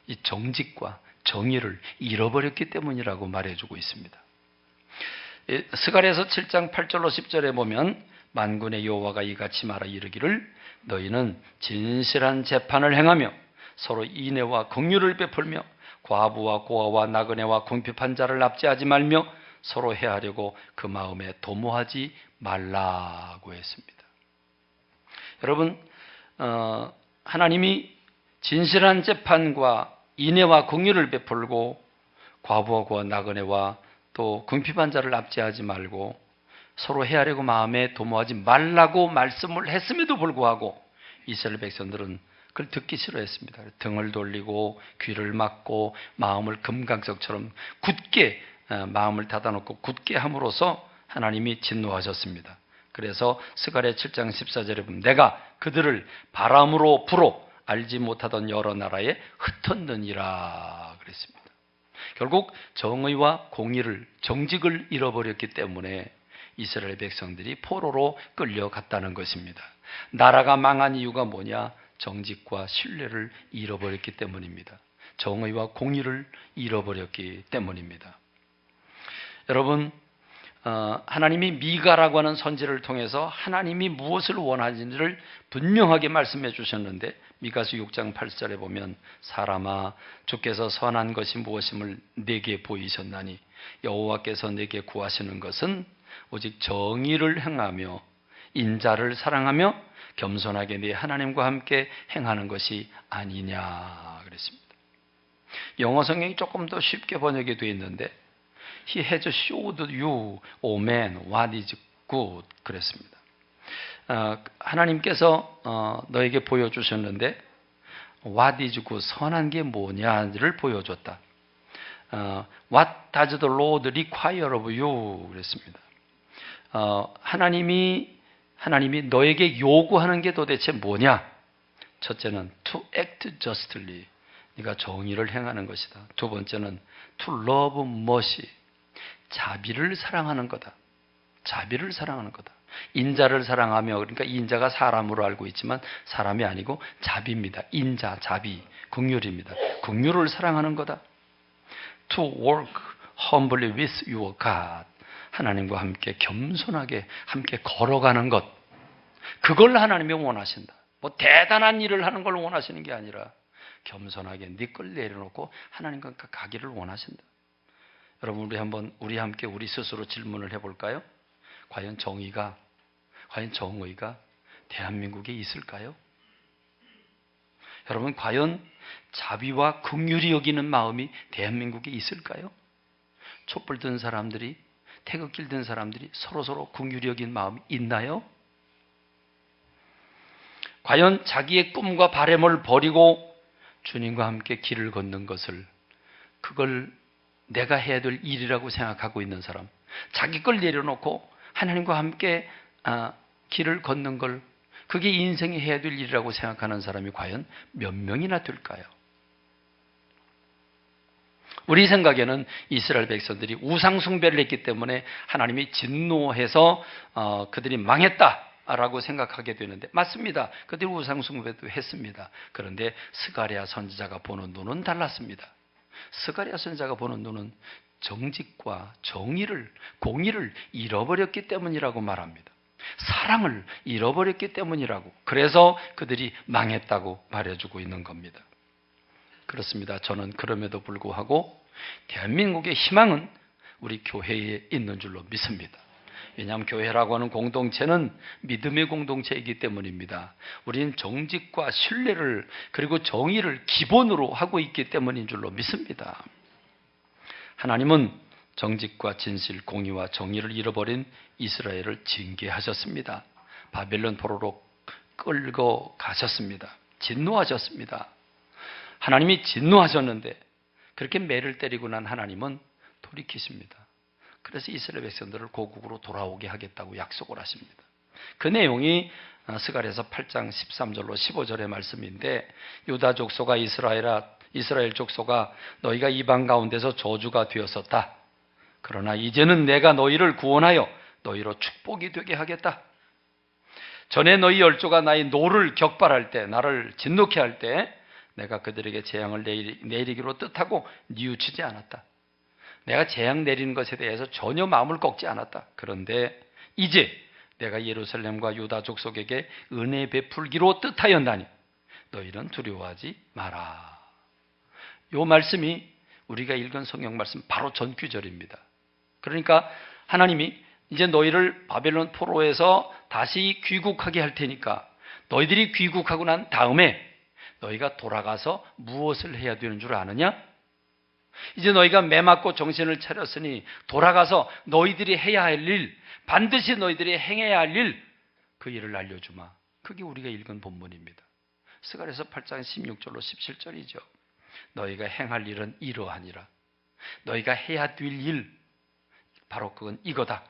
이 정직과 정의를 잃어버렸기 때문이라고 말해주고 있습니다. 스가랴서 7장 8절로 10절에 보면 만군의 여호와가 이같이 말하 이르기를 너희는 진실한 재판을 행하며 서로 인애와 긍휼을 베풀며 과부와 고아와 나그네와 궁핍한 자를 납치하지 말며 서로 해하려고 그 마음에 도모하지 말라고 했습니다. 여러분, 하나님이 진실한 재판과 인애와 긍휼을 베풀고 과부와 고아 나그네와 또 궁핍한 자를 납치하지 말고 서로 해하려고 마음에 도모하지 말라고 말씀을 했음에도 불구하고 이스라엘 백성들은 그걸 듣기 싫어했습니다. 등을 돌리고 귀를 막고 마음을 금강석처럼 굳게 마음을 닫아놓고 굳게 함으로써 하나님이 진노하셨습니다. 그래서 스가랴 7장 14절에 보면 내가 그들을 바람으로 불어 알지 못하던 여러 나라에 흩었느니라 그랬습니다. 결국 정의와 공의를, 정직을 잃어버렸기 때문에 이스라엘 백성들이 포로로 끌려갔다는 것입니다. 나라가 망한 이유가 뭐냐? 정직과 신뢰를 잃어버렸기 때문입니다. 정의와 공의를 잃어버렸기 때문입니다. 여러분, 하나님이 미가라고 하는 선지를 통해서 하나님이 무엇을 원하는지를 분명하게 말씀해 주셨는데, 미가서 6장 8절에 보면 사람아, 주께서 선한 것이 무엇임을 내게 보이셨나니 여호와께서 내게 구하시는 것은 오직 정의를 행하며 인자를 사랑하며 겸손하게 네 하나님과 함께 행하는 것이 아니냐 그랬습니다. 영어 성경이 조금 더 쉽게 번역이 되어 있는데 He has showed you, O man, what is good 그랬습니다. 하나님께서 너에게 보여주셨는데 What is good, 선한 게 뭐냐를 보여줬다. What does the Lord require of you 그랬습니다. 하나님이 너에게 요구하는 게 도대체 뭐냐? 첫째는 to act justly, 네가 정의를 행하는 것이다. 두 번째는 to love mercy, 자비를 사랑하는 거다. 자비를 사랑하는 거다. 인자를 사랑하며, 그러니까 인자가 사람으로 알고 있지만 사람이 아니고 자비입니다. 인자, 자비, 긍휼입니다. 긍휼을 사랑하는 거다. To work humbly with your God, 하나님과 함께 겸손하게 함께 걸어가는 것, 그걸 하나님이 원하신다. 뭐 대단한 일을 하는 걸 원하시는 게 아니라 겸손하게 네 걸 내려놓고 하나님과 가기를 원하신다. 여러분, 우리 함께 우리 스스로 질문을 해볼까요? 과연 정의가 대한민국에 있을까요? 여러분, 과연 자비와 긍휼이 여기는 마음이 대한민국에 있을까요? 촛불 든 사람들이, 태극기를 든 사람들이 서로 긍휼이 여긴 마음이 있나요? 과연 자기의 꿈과 바램을 버리고 주님과 함께 길을 걷는 것을, 그걸 내가 해야 될 일이라고 생각하고 있는 사람, 자기 걸 내려놓고 하나님과 함께 길을 걷는 걸, 그게 인생이 해야 될 일이라고 생각하는 사람이 과연 몇 명이나 될까요? 우리 생각에는 이스라엘 백성들이 우상 숭배를 했기 때문에 하나님이 진노해서 그들이 망했다라고 생각하게 되는데, 맞습니다. 그들이 우상 숭배도 했습니다. 그런데 스가랴 선지자가 보는 눈은 달랐습니다. 스가랴 선지자가 보는 눈은 정직과 정의를, 공의를 잃어버렸기 때문이라고 말합니다. 사랑을 잃어버렸기 때문이라고, 그래서 그들이 망했다고 말해주고 있는 겁니다. 그렇습니다. 저는 그럼에도 불구하고 대한민국의 희망은 우리 교회에 있는 줄로 믿습니다. 왜냐하면 교회라고 하는 공동체는 믿음의 공동체이기 때문입니다. 우리는 정직과 신뢰를, 그리고 정의를 기본으로 하고 있기 때문인 줄로 믿습니다. 하나님은 정직과 진실, 공의와 정의를 잃어버린 이스라엘을 징계하셨습니다. 바벨론 포로로 끌고 가셨습니다. 진노하셨습니다. 하나님이 진노하셨는데 그렇게 매를 때리고 난 하나님은 돌이키십니다. 그래서 이스라엘 백성들을 고국으로 돌아오게 하겠다고 약속을 하십니다. 그 내용이 스가랴서 8장 13절로 15절의 말씀인데, 유다 족속아 이스라엘 족속아, 너희가 이방 가운데서 저주가 되었었다. 그러나 이제는 내가 너희를 구원하여 너희로 축복이 되게 하겠다. 전에 너희 열조가 나의 노를 격발할 때, 나를 진노케 할 때 내가 그들에게 재앙을 내리기로 뜻하고 뉘우치지 않았다. 내가 재앙 내리는 것에 대해서 전혀 마음을 꺾지 않았다. 그런데 이제 내가 예루살렘과 유다 족속에게 은혜 베풀기로 뜻하였나니 너희는 두려워하지 마라. 이 말씀이 우리가 읽은 성경 말씀 바로 전 구절입니다. 그러니까 하나님이 이제 너희를 바벨론 포로에서 다시 귀국하게 할 테니까, 너희들이 귀국하고 난 다음에 너희가 돌아가서 무엇을 해야 되는 줄 아느냐? 이제 너희가 매 맞고 정신을 차렸으니 돌아가서 너희들이 해야 할 일, 반드시 너희들이 행해야 할 일, 그 일을 알려주마. 그게 우리가 읽은 본문입니다. 스가랴서 8장 16절로 17절이죠. 너희가 행할 일은 이러하니라. 너희가 해야 될 일, 바로 그건 이거다.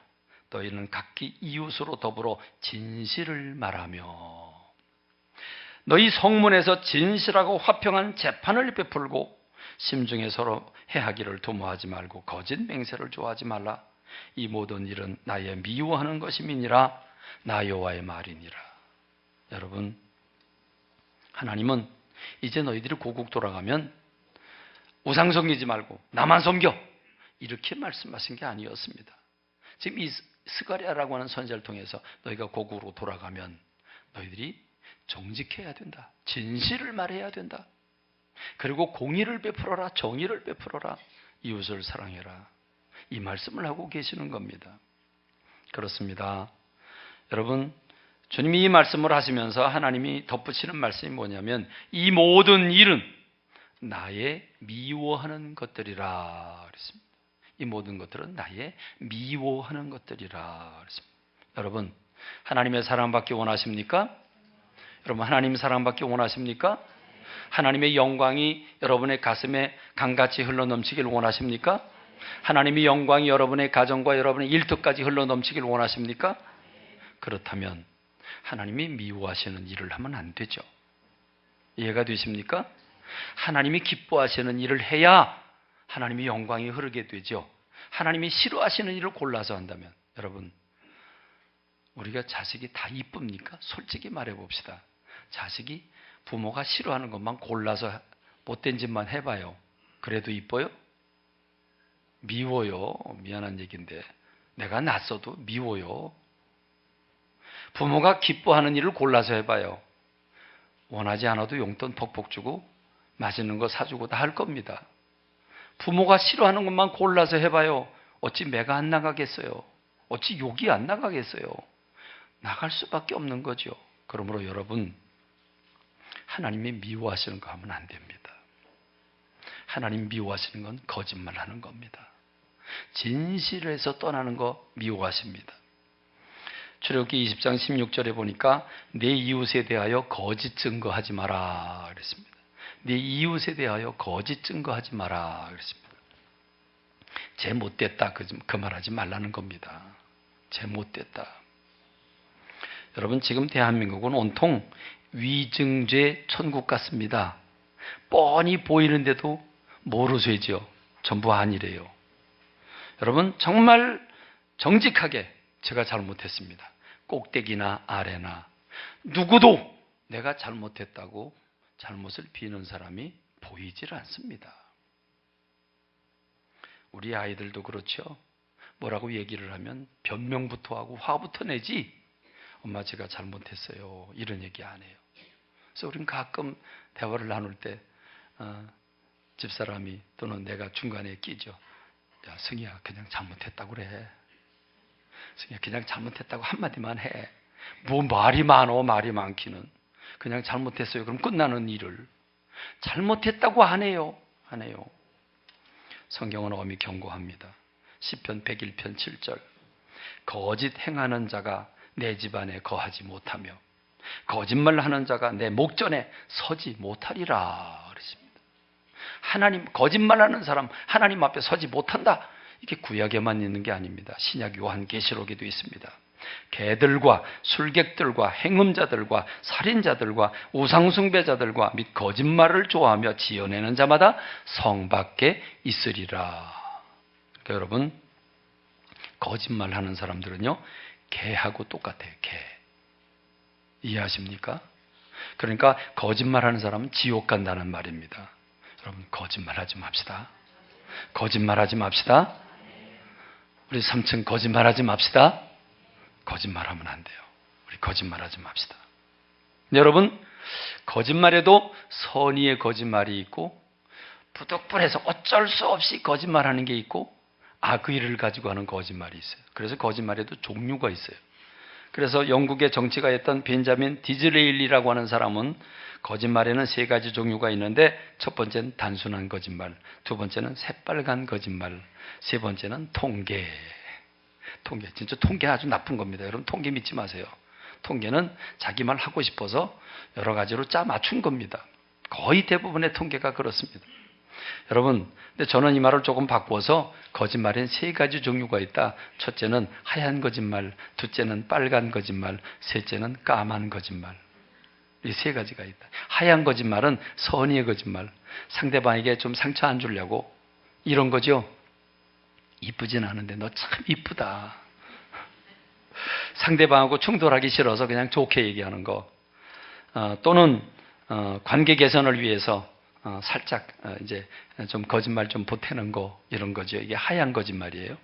너희는 각기 이웃으로 더불어 진실을 말하며 너희 성문에서 진실하고 화평한 재판을 베풀고 심중에 서로 해하기를 도모하지 말고 거짓 맹세를 좋아하지 말라. 이 모든 일은 나의 미워하는 것임이니라. 나 여호와의 말이니라. 여러분, 하나님은 이제 너희들이 고국 돌아가면 우상 섬기지 말고 나만 섬겨, 이렇게 말씀하신 게 아니었습니다. 지금 이 스가랴라고 하는 선지자를 통해서 너희가 고국으로 돌아가면 너희들이 정직해야 된다. 진실을 말해야 된다. 그리고 공의를 베풀어라. 정의를 베풀어라. 이웃을 사랑해라. 이 말씀을 하고 계시는 겁니다. 그렇습니다. 여러분, 주님이 이 말씀을 하시면서 하나님이 덧붙이는 말씀이 뭐냐면 이 모든 일은 나의 미워하는 것들이라 그랬습니다. 이 모든 것들은 나의 미워하는 것들이라 그랬습니다. 여러분, 하나님의 사랑받기 원하십니까? 여러분, 하나님 사랑받기 원하십니까? 하나님의 영광이 여러분의 가슴에 강같이 흘러넘치길 원하십니까? 하나님의 영광이 여러분의 가정과 여러분의 일터까지 흘러넘치길 원하십니까? 그렇다면 하나님이 미워하시는 일을 하면 안 되죠. 이해가 되십니까? 하나님이 기뻐하시는 일을 해야 하나님의 영광이 흐르게 되죠. 하나님이 싫어하시는 일을 골라서 한다면, 여러분, 우리가 자식이 다 이쁩니까? 솔직히 말해 봅시다. 자식이 부모가 싫어하는 것만 골라서 못된 짓만 해봐요. 그래도 이뻐요? 미워요. 미안한 얘기인데 내가 낯서도 미워요. 부모가 기뻐하는 일을 골라서 해봐요. 원하지 않아도 용돈 퍽퍽 주고 맛있는 거 사주고 다 할 겁니다. 부모가 싫어하는 것만 골라서 해봐요. 어찌 매가 안 나가겠어요? 어찌 욕이 안 나가겠어요? 나갈 수밖에 없는 거죠. 그러므로 여러분, 하나님이 미워하시는 거 하면 안 됩니다. 하나님 미워하시는 건 거짓말하는 겁니다. 진실에서 떠나는 거 미워하십니다. 출애굽기 20장 16절에 보니까 내 이웃에 대하여 거짓 증거하지 마라 그랬습니다. 내 이웃에 대하여 거짓 증거하지 마라 그랬습니다. 쟤 못됐다 그 말하지 말라는 겁니다. 쟤 못됐다. 여러분, 지금 대한민국은 온통 위증죄 천국 같습니다. 뻔히 보이는데도 모르쇠죠. 전부 아니래요. 여러분, 정말 정직하게 제가 잘못했습니다. 꼭대기나 아래나 누구도 내가 잘못했다고 잘못을 비는 사람이 보이질 않습니다. 우리 아이들도 그렇죠. 뭐라고 얘기를 하면 변명부터 하고 화부터 내지 엄마 제가 잘못했어요 이런 얘기 안 해요. 그래서 우리는 가끔 대화를 나눌 때 집사람이 또는 내가 중간에 끼죠. 야, 승희야, 그냥 잘못했다고 그래. 승희야, 그냥 잘못했다고 한마디만 해. 뭐 말이 많어, 말이 많기는. 그냥 잘못했어요. 그럼 끝나는 일을. 잘못했다고 안 해요. 안 해요. 성경은 엄히 경고합니다. 시편 101편 7절. 거짓 행하는 자가 내 집안에 거하지 못하며 거짓말하는 자가 내 목전에 서지 못하리라 그랬습니다. 하나님, 거짓말하는 사람 하나님 앞에 서지 못한다. 이게 구약에만 있는 게 아닙니다. 신약 요한계시록에도 있습니다. 개들과 술객들과 행음자들과 살인자들과 우상숭배자들과 및 거짓말을 좋아하며 지어내는 자마다 성 밖에 있으리라. 그러니까 여러분, 거짓말하는 사람들은요 개하고 똑같아요. 개. 이해하십니까? 그러니까 거짓말하는 사람은 지옥 간다는 말입니다. 여러분, 거짓말하지 맙시다. 거짓말하지 맙시다. 우리 3층 거짓말하지 맙시다. 거짓말하면 안 돼요. 우리 거짓말하지 맙시다. 여러분, 거짓말에도 선의의 거짓말이 있고 부득불해서 어쩔 수 없이 거짓말하는 게 있고 악의를 가지고 하는 거짓말이 있어요. 그래서 거짓말에도 종류가 있어요. 그래서 영국의 정치가였던 벤자민 디즈레일리라고 하는 사람은 거짓말에는 3가지 종류가 있는데 첫 번째는 단순한 거짓말, 두 번째는 새빨간 거짓말, 세 번째는 통계. 진짜 통계 아주 나쁜 겁니다. 여러분, 통계 믿지 마세요. 통계는 자기 말 하고 싶어서 여러 가지로 짜 맞춘 겁니다. 거의 대부분의 통계가 그렇습니다. 여러분, 근데 저는 이 말을 조금 바꿔서 거짓말엔 3가지 종류가 있다. 첫째는 하얀 거짓말, 둘째는 빨간 거짓말, 셋째는 까만 거짓말. 이 3가지가 있다. 하얀 거짓말은 선의의 거짓말. 상대방에게 좀 상처 안 주려고 이런 거죠. 이쁘진 않은데 너 참 이쁘다. 상대방하고 충돌하기 싫어서 그냥 좋게 얘기하는 거. 또는 관계 개선을 위해서 살짝 이제 좀 거짓말 좀 보태는 거, 이런 거죠. 이게 하얀 거짓말이에요.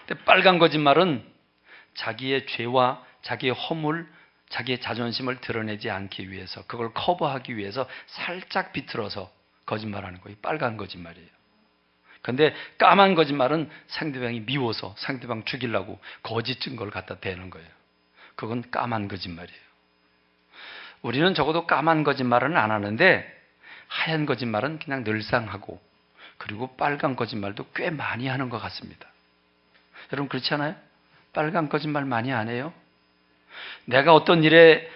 근데 빨간 거짓말은 자기의 죄와 자기의 허물, 자기의 자존심을 드러내지 않기 위해서, 그걸 커버하기 위해서 살짝 비틀어서 거짓말하는 거예요. 빨간 거짓말이에요. 그런데 까만 거짓말은 상대방이 미워서 상대방 죽이려고 거짓 증거를 갖다 대는 거예요. 그건 까만 거짓말이에요. 우리는 적어도 까만 거짓말은 안 하는데 하얀 거짓말은 그냥 늘상 하고, 그리고 빨간 거짓말도 꽤 많이 하는 것 같습니다. 여러분 그렇지 않아요? 빨간 거짓말 많이 안 해요? 내가 어떤 일에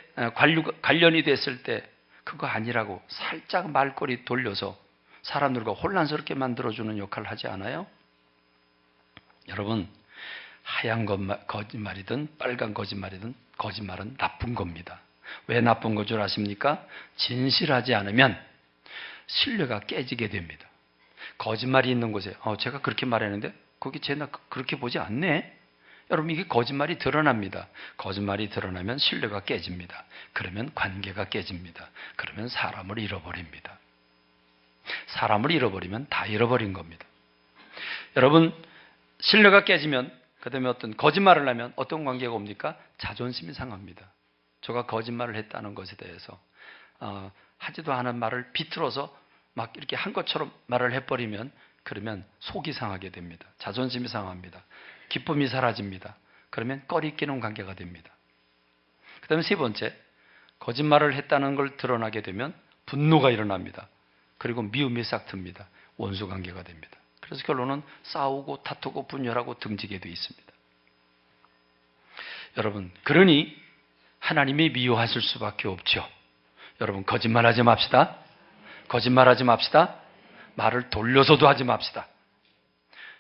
관련이 됐을 때 그거 아니라고 살짝 말꼬리 돌려서 사람들과 혼란스럽게 만들어주는 역할을 하지 않아요? 여러분, 하얀 거짓말이든 빨간 거짓말이든 거짓말은 나쁜 겁니다. 왜 나쁜 거 줄 아십니까? 진실하지 않으면 신뢰가 깨지게 됩니다. 거짓말이 있는 곳에 제가 그렇게 말했는데 거기 쟤나 그렇게 보지 않네? 여러분, 이게 거짓말이 드러납니다. 거짓말이 드러나면 신뢰가 깨집니다. 그러면 관계가 깨집니다. 그러면 사람을 잃어버립니다. 사람을 잃어버리면 다 잃어버린 겁니다. 여러분, 신뢰가 깨지면, 그 다음에 어떤 거짓말을 하면 어떤 관계가 옵니까? 자존심이 상합니다. 제가 거짓말을 했다는 것에 대해서 하지도 않은 말을 비틀어서 막 이렇게 한 것처럼 말을 해버리면, 그러면 속이 상하게 됩니다. 자존심이 상합니다. 기쁨이 사라집니다. 그러면 꺼리 끼는 관계가 됩니다. 그 다음에 세 번째, 거짓말을 했다는 걸 드러나게 되면 분노가 일어납니다. 그리고 미움이 싹 듭니다. 원수 관계가 됩니다. 그래서 결론은 싸우고 다투고 분열하고 등지게 되어 있습니다. 여러분, 그러니 하나님이 미워하실 수밖에 없죠. 여러분, 거짓말하지 맙시다. 거짓말하지 맙시다. 말을 돌려서도 하지 맙시다.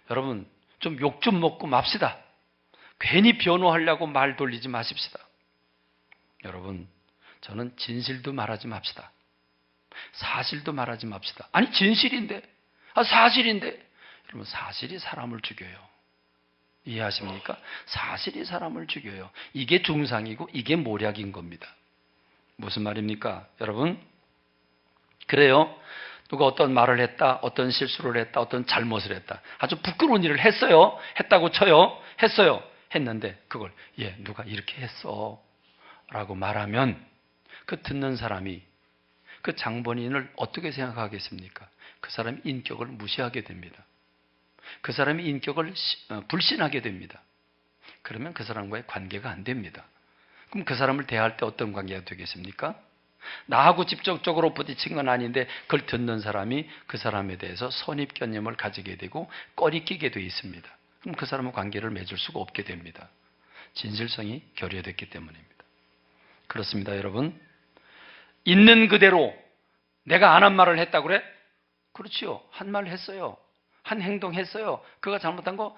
여러분, 좀 욕 좀 먹고 맙시다. 괜히 변호하려고 말 돌리지 마십시다. 여러분, 저는 진실도 말하지 맙시다. 사실도 말하지 맙시다. 아니, 진실인데, 사실인데. 여러분, 사실이 사람을 죽여요. 이해하십니까? 사실이 사람을 죽여요. 이게 중상이고 이게 모략인 겁니다. 무슨 말입니까? 여러분, 그래요. 누가 어떤 말을 했다, 어떤 실수를 했다, 어떤 잘못을 했다. 아주 부끄러운 일을 했어요. 했다고 쳐요. 했어요. 했는데 그걸 누가 이렇게 했어 라고 말하면 그 듣는 사람이 그 장본인을 어떻게 생각하겠습니까? 그 사람의 인격을 무시하게 됩니다. 그 사람의 인격을 불신하게 됩니다. 그러면 그 사람과의 관계가 안 됩니다. 그럼 그 사람을 대할 때 어떤 관계가 되겠습니까? 나하고 직접적으로 부딪힌 건 아닌데 그걸 듣는 사람이 그 사람에 대해서 선입견념을 가지게 되고 꺼리끼게 되어 있습니다. 그럼 그 사람은 관계를 맺을 수가 없게 됩니다. 진실성이 결여됐기 때문입니다. 그렇습니다, 여러분. 있는 그대로 내가 안 한 말을 했다고 그래? 그렇지요. 한 말 했어요. 한 행동 했어요. 그가 잘못한 거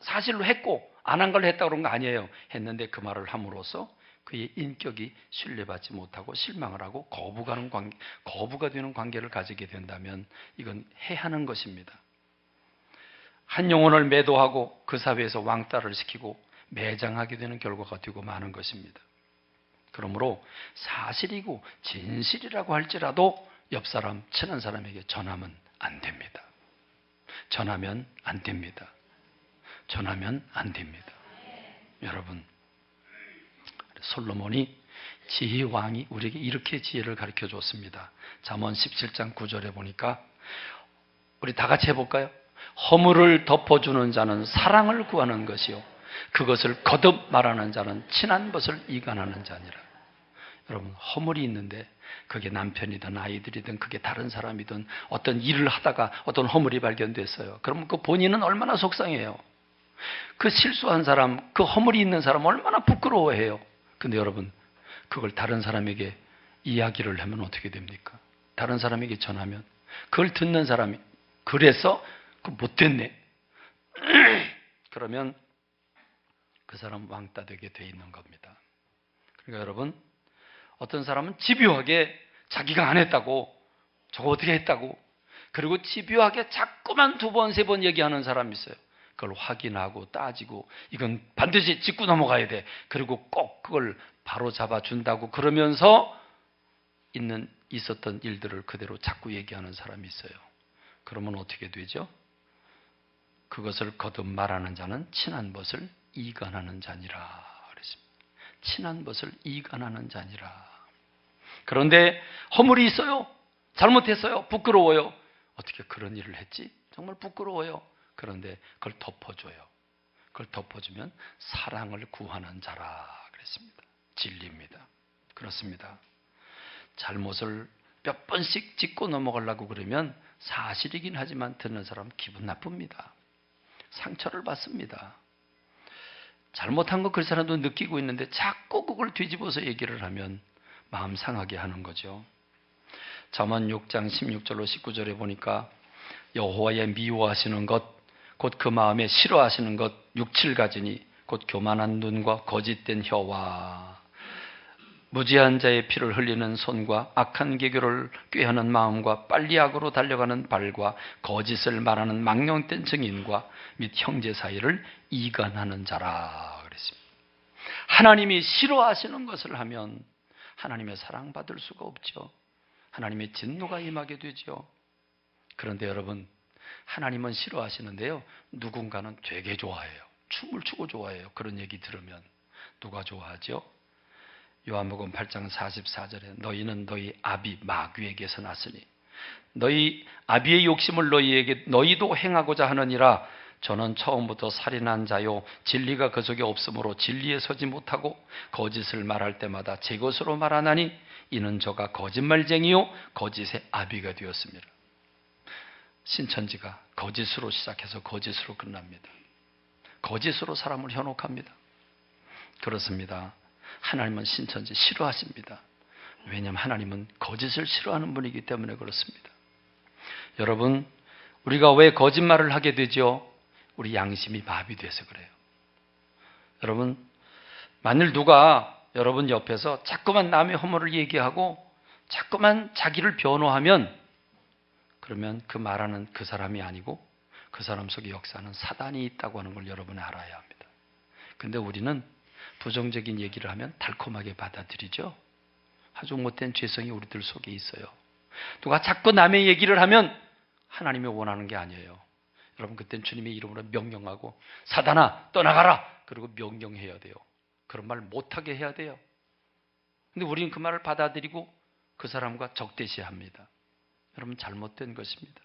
사실로 했고 안 한 걸 했다고 그런 거 아니에요. 했는데 그 말을 함으로써 그의 인격이 신뢰받지 못하고 실망을 하고 거부가 되는 관계를 가지게 된다면 이건 해하는 것입니다. 한 영혼을 매도하고 그 사회에서 왕따를 시키고 매장하게 되는 결과가 되고 마는 것입니다. 그러므로 사실이고 진실이라고 할지라도 옆 사람, 친한 사람에게 전하면 안 됩니다. 전하면 안 됩니다. 전하면 안 됩니다. 여러분, 솔로몬이 지혜 왕이 우리에게 이렇게 지혜를 가르쳐 줬습니다. 잠언 17장 9절에 보니까 우리 다 같이 해볼까요? 허물을 덮어주는 자는 사랑을 구하는 것이요 그것을 거듭 말하는 자는 친한 것을 이간하는 자니라. 여러분, 허물이 있는데 그게 남편이든 아이들이든 그게 다른 사람이든 어떤 일을 하다가 어떤 허물이 발견됐어요. 그러면 그 본인은 얼마나 속상해요. 그 실수한 사람, 그 허물이 있는 사람 얼마나 부끄러워해요. 근데 여러분, 그걸 다른 사람에게 이야기를 하면 어떻게 됩니까? 다른 사람에게 전하면 그걸 듣는 사람이 그래서 그 못됐네 그러면 그 사람 왕따 되게 돼 있는 겁니다. 그러니까 여러분, 어떤 사람은 집요하게 자기가 안 했다고, 저거 어떻게 했다고, 그리고 집요하게 자꾸만 2번, 3번 얘기하는 사람이 있어요. 그걸 확인하고 따지고 이건 반드시 짚고 넘어가야 돼. 그리고 꼭 그걸 바로 잡아준다고 그러면서 있었던 일들을 그대로 자꾸 얘기하는 사람이 있어요. 그러면 어떻게 되죠? 그것을 거듭 말하는 자는 친한 것을 이간하는 자니라 그랬습니다. 친한 것을 이간하는 자니라. 그런데 허물이 있어요. 잘못했어요. 부끄러워요. 어떻게 그런 일을 했지? 정말 부끄러워요. 그런데 그걸 덮어줘요. 그걸 덮어주면 사랑을 구하는 자라 그랬습니다. 말했습니다. 진리입니다. 그렇습니다. 잘못을 몇 번씩 짚고 넘어가려고 그러면 사실이긴 하지만 듣는 사람 기분 나쁩니다. 상처를 받습니다. 잘못한 거 그 사람도 느끼고 있는데 자꾸 그걸 뒤집어서 얘기를 하면 마음 상하게 하는 거죠. 잠언 6장 16절로 19절에 보니까 여호와의 미워하시는 것 곧 그 마음에 싫어하시는 것 6, 7가지니 곧 교만한 눈과 거짓된 혀와 무지한 자의 피를 흘리는 손과 악한 계교를 꾀하는 마음과 빨리 악으로 달려가는 발과 거짓을 말하는 망령된 증인과 및 형제 사이를 이간하는 자라 그랬습니다. 하나님이 싫어하시는 것을 하면 하나님의 사랑받을 수가 없죠. 하나님의 진노가 임하게 되죠. 그런데 여러분, 하나님은 싫어하시는데요, 누군가는 되게 좋아해요. 춤을 추고 좋아해요. 그런 얘기 들으면. 누가 좋아하죠? 요한복음 8장 44절에 너희는 너희 아비 마귀에게서 났으니 너희 아비의 욕심을 너희도 행하고자 하느니라. 저는 처음부터 살인한 자요 진리가 그 속에 없으므로 진리에 서지 못하고 거짓을 말할 때마다 제 것으로 말하나니 이는 저가 거짓말쟁이요 거짓의 아비가 되었습니다. 신천지가 거짓으로 시작해서 거짓으로 끝납니다. 거짓으로 사람을 현혹합니다. 그렇습니다. 하나님은 신천지 싫어하십니다. 왜냐하면 하나님은 거짓을 싫어하는 분이기 때문에 그렇습니다. 여러분, 우리가 왜 거짓말을 하게 되죠? 우리 양심이 마비돼서 그래요. 여러분, 만일 누가 여러분 옆에서 자꾸만 남의 허물을 얘기하고 자꾸만 자기를 변호하면 그러면 그 말하는 그 사람이 아니고 그 사람 속에 역사하는 사단이 있다고 하는 걸 여러분이 알아야 합니다. 근데 우리는 부정적인 얘기를 하면 달콤하게 받아들이죠. 아주 못된 죄성이 우리들 속에 있어요. 누가 자꾸 남의 얘기를 하면 하나님이 원하는 게 아니에요. 여러분, 그땐 주님의 이름으로 명령하고 사단아 떠나가라! 그리고 명령해야 돼요. 그런 말 못하게 해야 돼요. 근데 우리는 그 말을 받아들이고 그 사람과 적대시합니다. 여러분, 잘못된 것입니다.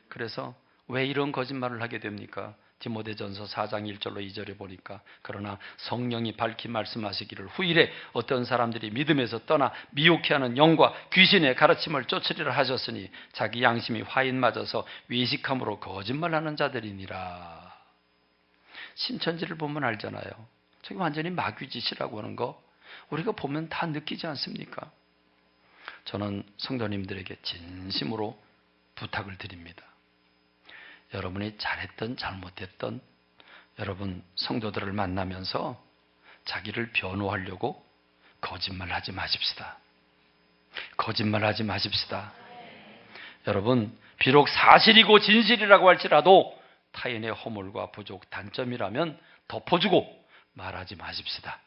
그래서 왜 이런 거짓말을 하게 됩니까? 디모데전서 4장 1절로 2절에 보니까 그러나 성령이 밝히 말씀하시기를 후일에 어떤 사람들이 믿음에서 떠나 미혹해 하는 영과 귀신의 가르침을 쫓으리라 하셨으니 자기 양심이 화인 맞아서 외식함으로 거짓말하는 자들이니라. 신천지를 보면 알잖아요. 저게 완전히 마귀짓이라고 하는 거 우리가 보면 다 느끼지 않습니까? 저는 성도님들에게 진심으로 부탁을 드립니다. 여러분이 잘했던 잘못했던 여러분 성도들을 만나면서 자기를 변호하려고 거짓말하지 마십시다. 거짓말하지 마십시다. 여러분, 비록 사실이고 진실이라고 할지라도 타인의 허물과 부족, 단점이라면 덮어주고 말하지 마십시다.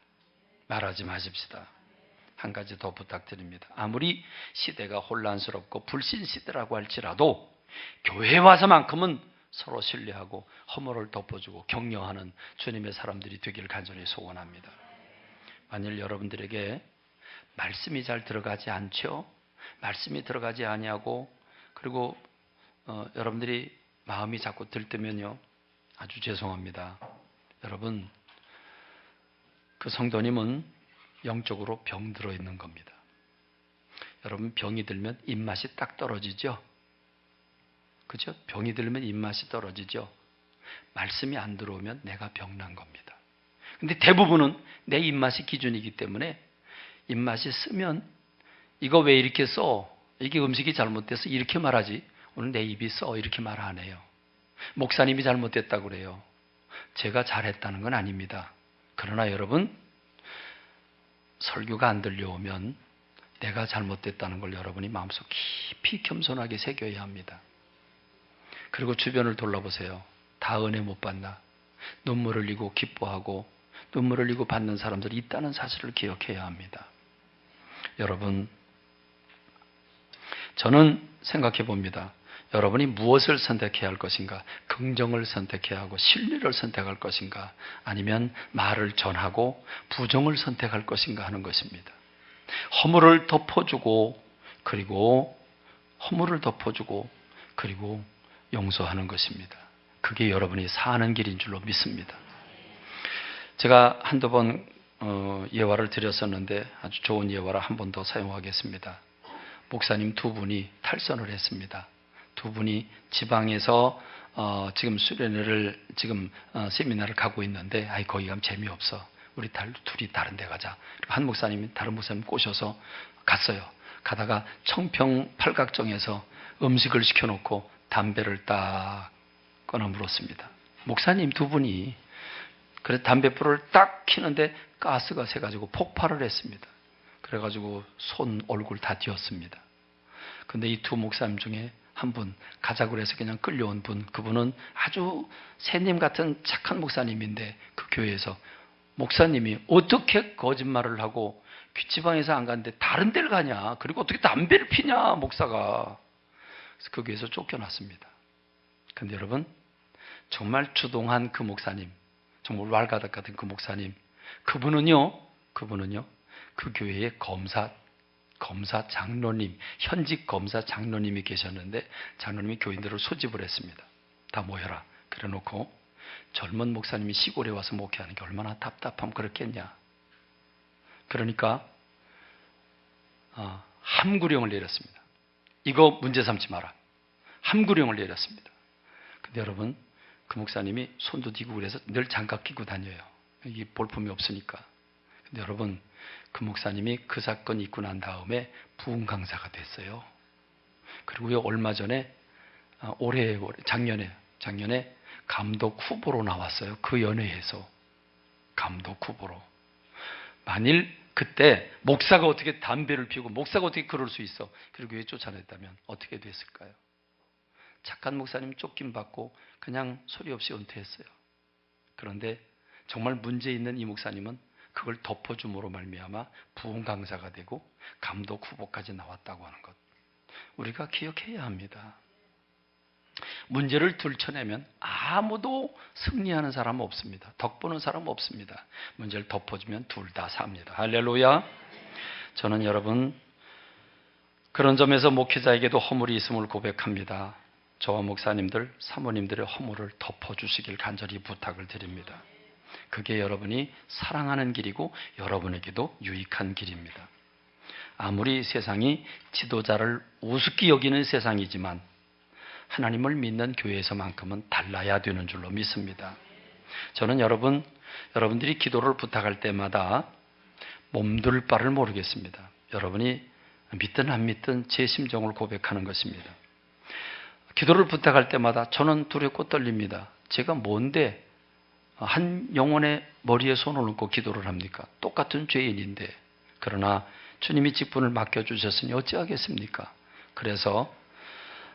말하지 마십시다. 한 가지 더 부탁드립니다. 아무리 시대가 혼란스럽고 불신 시대라고 할지라도 교회에 와서만큼은 서로 신뢰하고 허물을 덮어주고 격려하는 주님의 사람들이 되기를 간절히 소원합니다. 만일 여러분들에게 말씀이 잘 들어가지 않죠? 말씀이 들어가지 아니하고 그리고 여러분들이 마음이 자꾸 들뜨면요, 아주 죄송합니다. 여러분, 그 성도님은 영적으로 병들어 있는 겁니다. 여러분, 병이 들면 입맛이 딱 떨어지죠? 그죠? 병이 들면 입맛이 떨어지죠? 말씀이 안 들어오면 내가 병난 겁니다. 근데 대부분은 내 입맛이 기준이기 때문에 입맛이 쓰면 이거 왜 이렇게 써? 이게 음식이 잘못돼서 이렇게 말하지. 오늘 내 입이 써. 이렇게 말 안 해요. 목사님이 잘못됐다고 그래요. 제가 잘했다는 건 아닙니다. 그러나 여러분, 설교가 안 들려오면 내가 잘못됐다는 걸 여러분이 마음속 깊이 겸손하게 새겨야 합니다. 그리고 주변을 돌아보세요. 다 은혜 못 받나? 눈물 흘리고 기뻐하고 눈물 흘리고 받는 사람들이 있다는 사실을 기억해야 합니다. 여러분, 저는 생각해 봅니다. 여러분이 무엇을 선택해야 할 것인가? 긍정을 선택해야 하고 진리를 선택할 것인가? 아니면 말을 전하고 부정을 선택할 것인가 하는 것입니다. 허물을 덮어주고 그리고 용서하는 것입니다. 그게 여러분이 사는 길인 줄로 믿습니다. 제가 한두 번 예화를 드렸었는데 아주 좋은 예화를 한 번 더 사용하겠습니다. 목사님 두 분이 탈선을 했습니다. 두 분이 지방에서 지금 수련회를 세미나를 가고 있는데 거기 가면 재미없어. 우리 둘이 다른 데 가자. 한 목사님이 다른 목사님 꼬셔서 갔어요. 가다가 청평 팔각정에서 음식을 시켜놓고 담배를 딱 꺼내 물었습니다. 목사님 두 분이 그래서 담배불을 딱 켜는데 가스가 새가지고 폭발을 했습니다. 그래가지고 손, 얼굴 다 뒤었습니다. 근데 이 두 목사님 중에 한 분, 가자고 해서 그냥 끌려온 분, 그분은 아주 새님 같은 착한 목사님인데 그 교회에서 목사님이 어떻게 거짓말을 하고 지방에서 안 갔는데 다른 데를 가냐? 그리고 어떻게 담배를 피냐? 목사가. 그래서 그 교회에서 쫓겨났습니다. 근데 여러분, 정말 주동한 그 목사님, 정말 왈가닥 같은 그 목사님, 그분은요, 그 교회에 검사 장로님, 현직 검사 장로님이 계셨는데 장로님이 교인들을 소집을 했습니다. 다 모여라. 그래 놓고 젊은 목사님이 시골에 와서 목회하는 게 얼마나 답답하면 그렇겠냐. 그러니까 함구령을 내렸습니다. 이거 문제 삼지 마라. 함구령을 내렸습니다. 근데 여러분, 그 목사님이 손도 뒤고 그래서 늘 장갑 끼고 다녀요. 이 볼품이 없으니까. 근데 여러분, 그 목사님이 그 사건 있고 난 다음에 부흥 강사가 됐어요. 그리고요, 얼마 전에 작년에 감독 후보로 나왔어요. 그 연회에서 감독 후보로. 만일 그때 목사가 어떻게 담배를 피우고 목사가 어떻게 그럴 수 있어? 그리고 왜 쫓아냈다면 어떻게 됐을까요? 착한 목사님 쫓김 받고 그냥 소리 없이 은퇴했어요. 그런데 정말 문제 있는 이 목사님은 그걸 덮어줌으로 말미암아 부흥 강사가 되고 감독 후보까지 나왔다고 하는 것. 우리가 기억해야 합니다. 문제를 들춰내면 아무도 승리하는 사람은 없습니다. 덕보는 사람은 없습니다. 문제를 덮어주면 둘 다 삽니다. 할렐루야. 저는 여러분, 그런 점에서 목회자에게도 허물이 있음을 고백합니다. 저와 목사님들, 사모님들의 허물을 덮어주시길 간절히 부탁을 드립니다. 그게 여러분이 사랑하는 길이고 여러분에게도 유익한 길입니다. 아무리 세상이 지도자를 우습게 여기는 세상이지만 하나님을 믿는 교회에서만큼은 달라야 되는 줄로 믿습니다. 저는 여러분들이 기도를 부탁할 때마다 몸둘 바를 모르겠습니다. 여러분이 믿든 안 믿든 제 심정을 고백하는 것입니다. 기도를 부탁할 때마다 저는 두렵고 떨립니다. 제가 뭔데 한 영혼의 머리에 손을 얹고 기도를 합니까? 똑같은 죄인인데. 그러나 주님이 직분을 맡겨주셨으니 어찌하겠습니까? 그래서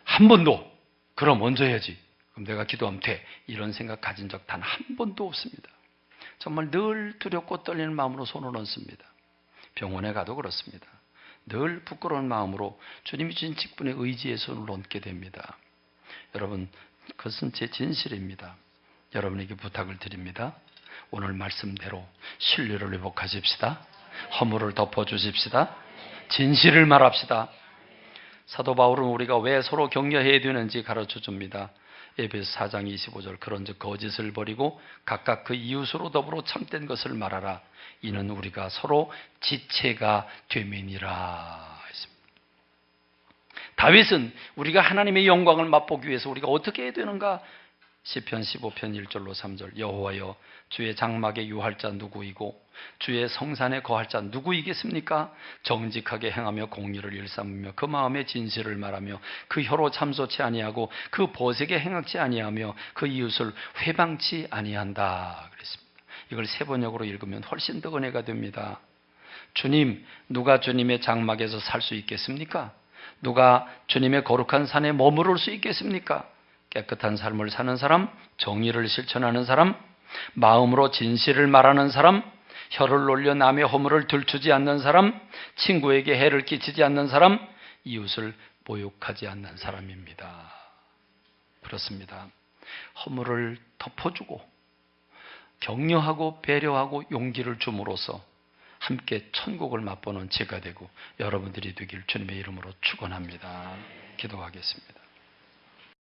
한 번도 그럼 먼저 해야지. 그럼 내가 기도하면 돼. 이런 생각 가진 적 단 한 번도 없습니다. 정말 늘 두렵고 떨리는 마음으로 손을 얹습니다. 병원에 가도 그렇습니다. 늘 부끄러운 마음으로 주님이 주신 직분에 의지해 손을 얹게 됩니다. 여러분, 그것은 제 진실입니다. 여러분에게 부탁을 드립니다. 오늘 말씀대로 신뢰를 회복하십시다. 허물을 덮어주십시다. 진실을 말합시다. 사도 바울은 우리가 왜 서로 격려해야 되는지 가르쳐 줍니다. 에베소 4장 25절 그런즉 거짓을 버리고 각각 그 이웃으로 더불어 참된 것을 말하라. 이는 우리가 서로 지체가 됨이니라. 다윗은 우리가 하나님의 영광을 맛보기 위해서 우리가 어떻게 해야 되는가? 시편 15편 1절로 3절 여호와여 주의 장막에 유할 자 누구이고 주의 성산에 거할 자 누구이겠습니까? 정직하게 행하며 공의를 일삼으며 그 마음의 진실을 말하며 그 혀로 참소치 아니하고 그 보색에 행악지 아니하며 그 이웃을 회방치 아니한다 그랬습니다. 이걸 세 번역으로 읽으면 훨씬 더 은혜가 됩니다. 주님, 누가 주님의 장막에서 살 수 있겠습니까? 누가 주님의 거룩한 산에 머무를 수 있겠습니까? 깨끗한 삶을 사는 사람, 정의를 실천하는 사람, 마음으로 진실을 말하는 사람, 혀를 놀려 남의 허물을 들추지 않는 사람, 친구에게 해를 끼치지 않는 사람, 이웃을 모욕하지 않는 사람입니다. 그렇습니다. 허물을 덮어주고 격려하고 배려하고 용기를 줌으로써 함께 천국을 맛보는 제가 되고 여러분들이 되길 주님의 이름으로 축원합니다. 기도하겠습니다.